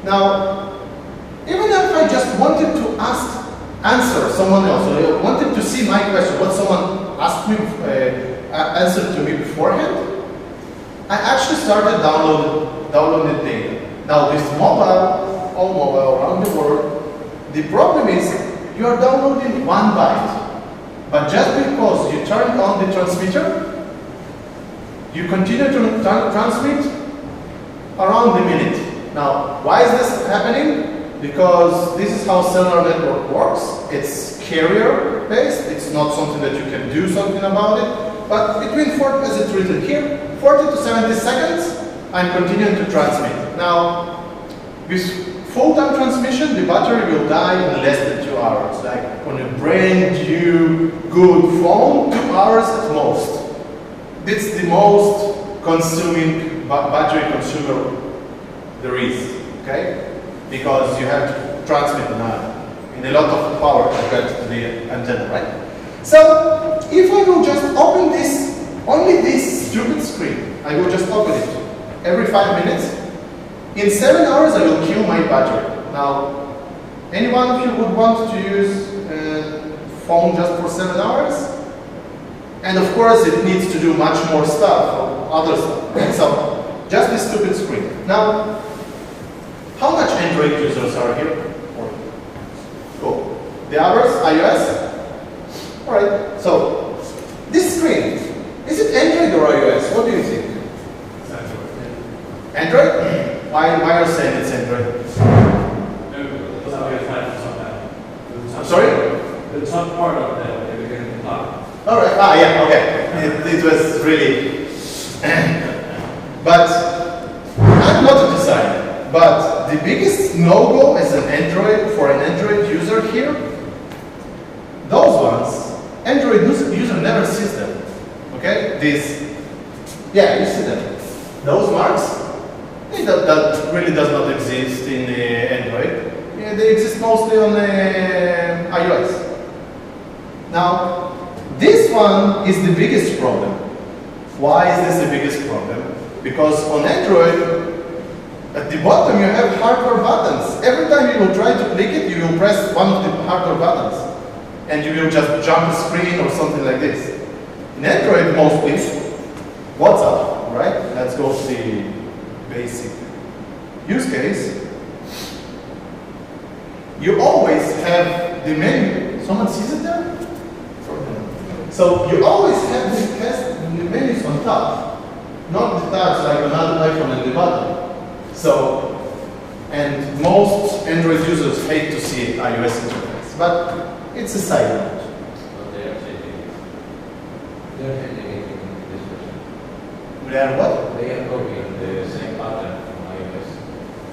Now, even if I just wanted to answer someone else, or I wanted to see my question, what someone asked me, answered to me beforehand, I actually started downloading data. Now with all mobile around the world, the problem is you are downloading 1 byte, but just because you turned on the transmitter, you continue to transmit around the minute. Now, why is this happening? Because this is how cellular network works. It's carrier based. It's not something that you can do something about it. But between 40, as it's written here, 40 to 70 seconds, I'm continuing to transmit. Now, with full-time transmission, the battery will die in less than 2 hours. Like on a brand new, good phone, 2 hours at most. It's the most consuming battery consumer there is. Okay? Because you have to transmit in a lot of power compared to the antenna, right? So, if I will just open only this stupid screen, I will just open it every 5 minutes, in 7 hours I will kill my battery. Now, Anyone of you would want to use phone just for 7 hours? And of course it needs to do much more stuff, or other stuff. Right? So just this stupid screen. Now, how much Android users are here? Cool. The others, iOS? Alright, so this screen, is it Android or iOS? What do you think? It's Android. Android? Why are you saying it's Android? I'm sorry? The top part of that, they were going to talk. Alright, yeah, okay. It was really. But I'm not a designer. But the biggest no-go as an Android, for an Android user here, those ones, Android user never sees them. Okay? These, yeah, you see them. Those marks, that really does not exist in Android. Yeah, they exist mostly on iOS. Now, this one is the biggest problem. Why is this the biggest problem? Because on Android, at the bottom you have hardware buttons. Every time you will try to click it, you will press one of the hardware buttons. And you will just jump the screen or something like this. In Android, mostly, WhatsApp, right? Let's go to the basic use case. You always have the menu. Someone sees it there? So you always have the menus on top, not the tabs like another iPhone at the bottom. So, and most Android users hate to see iOS interface, but it's a side note. But they are changing. They are changing this version. They are what? They are copying the same pattern from iOS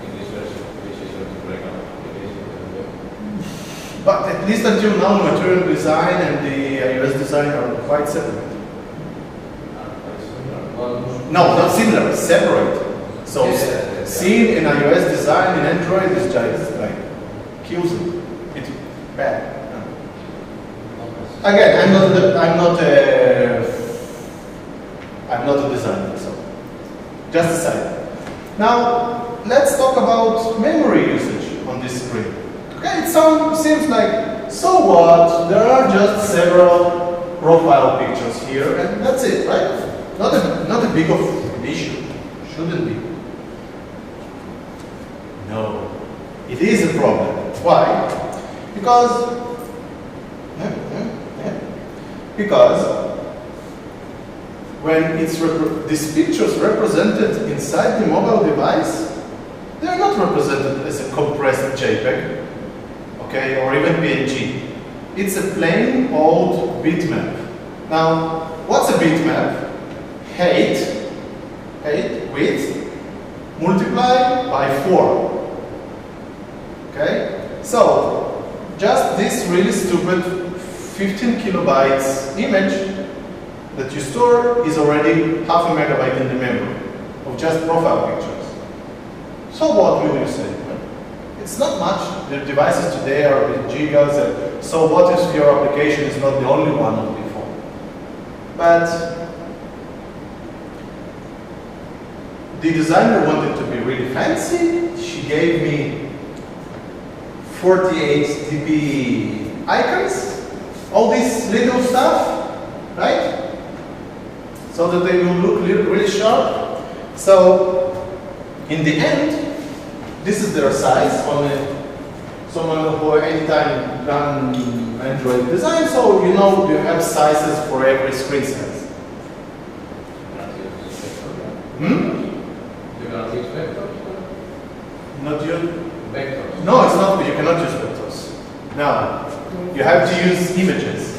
in this version, which is going to break up application. But at least until now, material design and the iOS design are quite separate. No, not similar, separate. So seeing in iOS design in Android is just like kills it. It's bad. Again, I'm not a designer, so just a side. Now let's talk about memory usage on this screen. Okay, it seems like, so what? There are just several profile pictures here, and that's it, right? Not a big of an issue. Shouldn't be. No, it is a problem. Why? Because when these pictures represented inside the mobile device, they are not represented as a compressed JPEG. Okay, or even PNG. It's a plain old bitmap. Now, what's a bitmap? Height width multiplied by 4. Okay, so just this really stupid 15 kilobytes image that you store is already half a megabyte in the memory of just profile pictures. So what will you say? It's not much. The devices today are in gigas, and so what if your application is not the only one on the phone? But the designer wanted to be really fancy. She gave me 48 dB icons, all this little stuff, right? So that they will look really sharp. So in the end, this is their size on someone who anytime done Android design, so you know you have sizes for every screen size. You cannot use vectors? Not use Vectors. No, it's not. You cannot use vectors. No, you have to use images.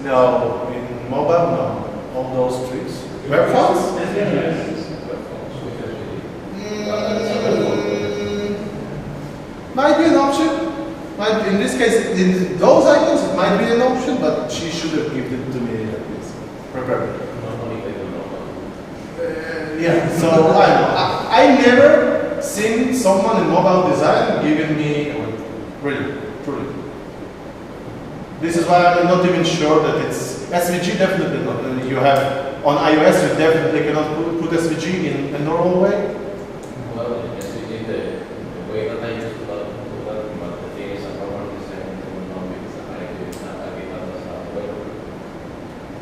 No, in mobile, no. All those tricks. Web fonts? Might be an option. In this case, in those icons, it might be an option, but she should have given it to me at least. Prepared. Yeah, so I never seen someone in mobile design giving me, really, truly. This is why I'm not even sure that it's SVG, definitely not. You have, on iOS, you definitely cannot put SVG in a normal way. Well, SVG, the way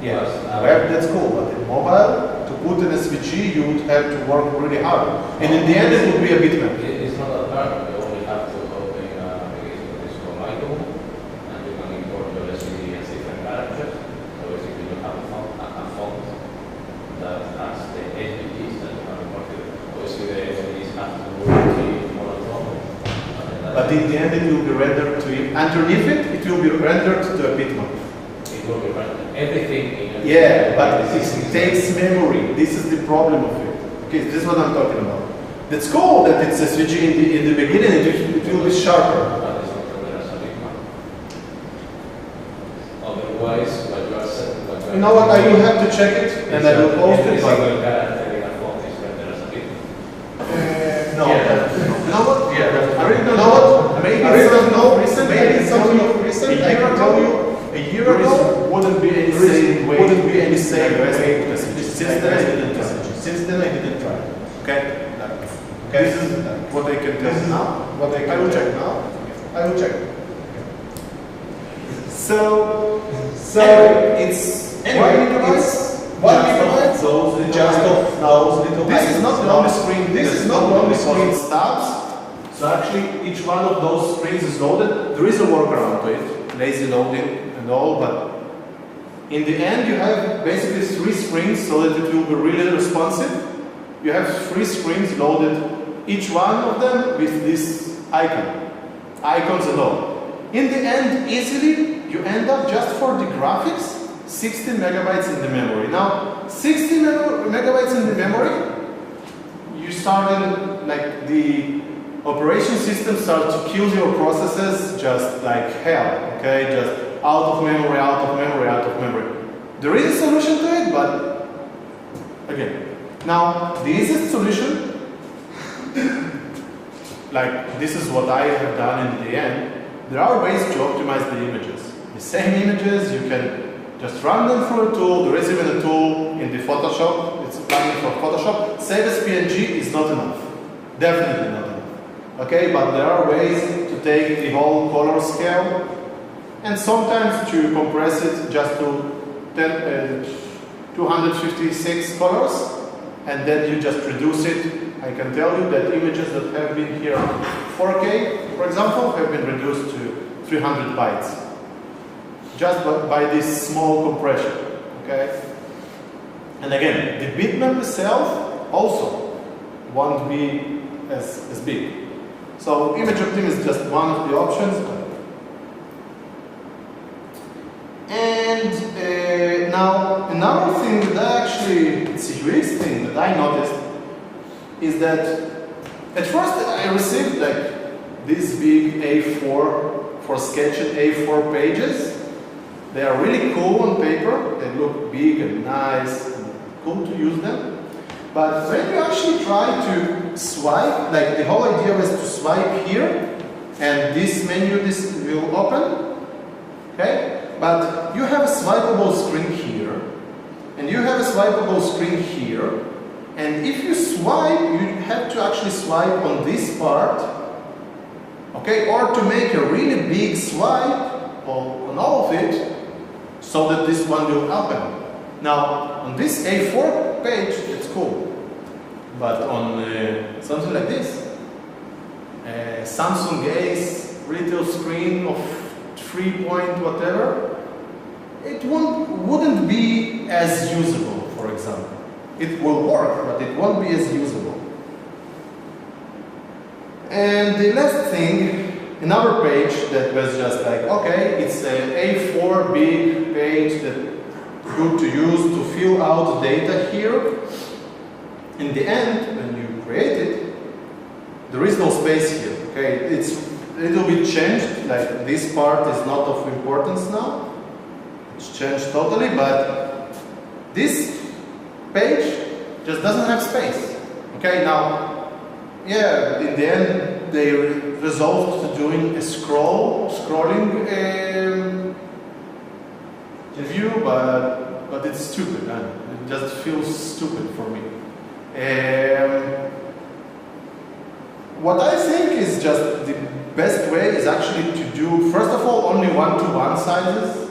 Yeah, web, that's cool, but in mobile, to put in a SVG, you would have to work really hard. And in the end, it would be a bitmap. It's not that hard. You only have to open a application that is called Michael, and you can import your SVG as different characters. So basically, you have a font that has the SVGs that you have imported. Obviously, the SVGs have to be monotone. But in the end, it will be rendered to it. Underneath it will be rendered to a bitmap. It will be rendered. Everything in a Yeah, but it takes memory. This is the problem of it. Okay, this is what I'm talking about. That's cool that it's SVG in the beginning, it will be sharper. But it's not rendered as a bitmap. Otherwise, what you are setting, You know what? I will have to check it, and I will post it. Every But single character in a font is rendered as a bitmap. no. You know what? Yeah. I really don't know what. Maybe it's something of recent. I can tell you. A year ago, wouldn't be any same way. Since then I didn't try. Okay. Okay. This is what I can tell now. What I will check now. I will check. So it's just of those little. This is not the only screen. This is not the only screen. It stops. So actually, each one of those screens is loaded. There is a workaround to it, lazy loading and all, but in the end, you have basically 3 screens so that it will be really responsive. You have 3 screens loaded, each one of them with this icons and all. In the end, easily, you end up just for the graphics, 16 megabytes in the memory. Now, 16 megabytes in the memory, you started, like, the operation system starts to kill your processes just like hell, okay? Just out of memory, out of memory, out of memory. There is a solution to it, but again, now the easiest solution, like this is what I have done in the end, there are ways to optimize the images. The same images, you can just run them through a tool. There is even a tool in the Photoshop, it's a plugin for Photoshop. Save as PNG is not enough, definitely not enough. Okay, but there are ways to take the whole color scale and sometimes to compress it just to 256 colors, and then you just reduce it. I can tell you that images that have been here 4K, for example, have been reduced to 300 bytes just by this small compression. Okay, and again, the bitmap itself also won't be as big. So image optim is just one of the options. And now another thing that actually, it's a UX thing that I noticed, is that at first I received like this big A4 for sketching A4 pages. They are really cool on paper. They look big and nice and cool to use them. But when you actually try to swipe, like the whole idea was to swipe here, and this menu will open, okay? But you have a swipeable screen here, and you have a swipeable screen here, and if you swipe, you have to actually swipe on this part, okay? Or to make a really big swipe on all of it, so that this one will open. Now, on this A4 page, it's cool. But on something like this, Samsung Ace retail screen of 3 point whatever, it wouldn't be as usable, for example. It will work, but it won't be as usable. And the last thing, another page that was just like, okay, it's an A4 big page that good to use to fill out data here. In the end, when you create it, there is no space here, okay? It's a little bit changed, like this part is not of importance now. It's changed totally, but this page just doesn't have space. Okay, now, yeah, in the end, they resolved to doing a scrolling view, but it's stupid, man. It just feels stupid for me. What I think is just the best way is actually to do, first of all, only 1-to-1 sizes,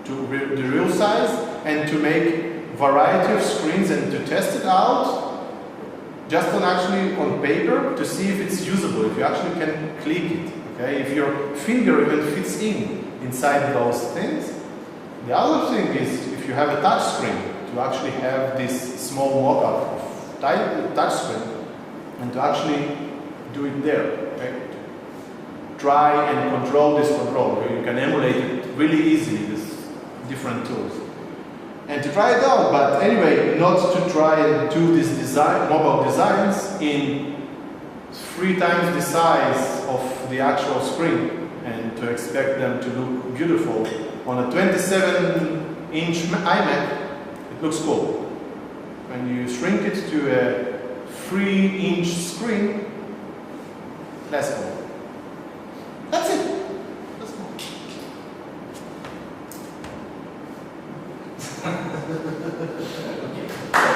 to the real size, and to make variety of screens and to test it out, just on paper, to see if it's usable, if you actually can click it, okay? If your finger even fits inside those things. The other thing is, if you have a touch screen, to actually have this small mock-up of touch screen and to actually do it there, okay? Try and control this control. You can emulate it really easily with different tools. And to try it out, but anyway, not to try and do these mobile designs in 3 times the size of the actual screen and to expect them to look beautiful. On a 27-inch iMac, it looks cool. When you shrink it to a 3-inch screen, less cool. That's it. That's cool. Okay.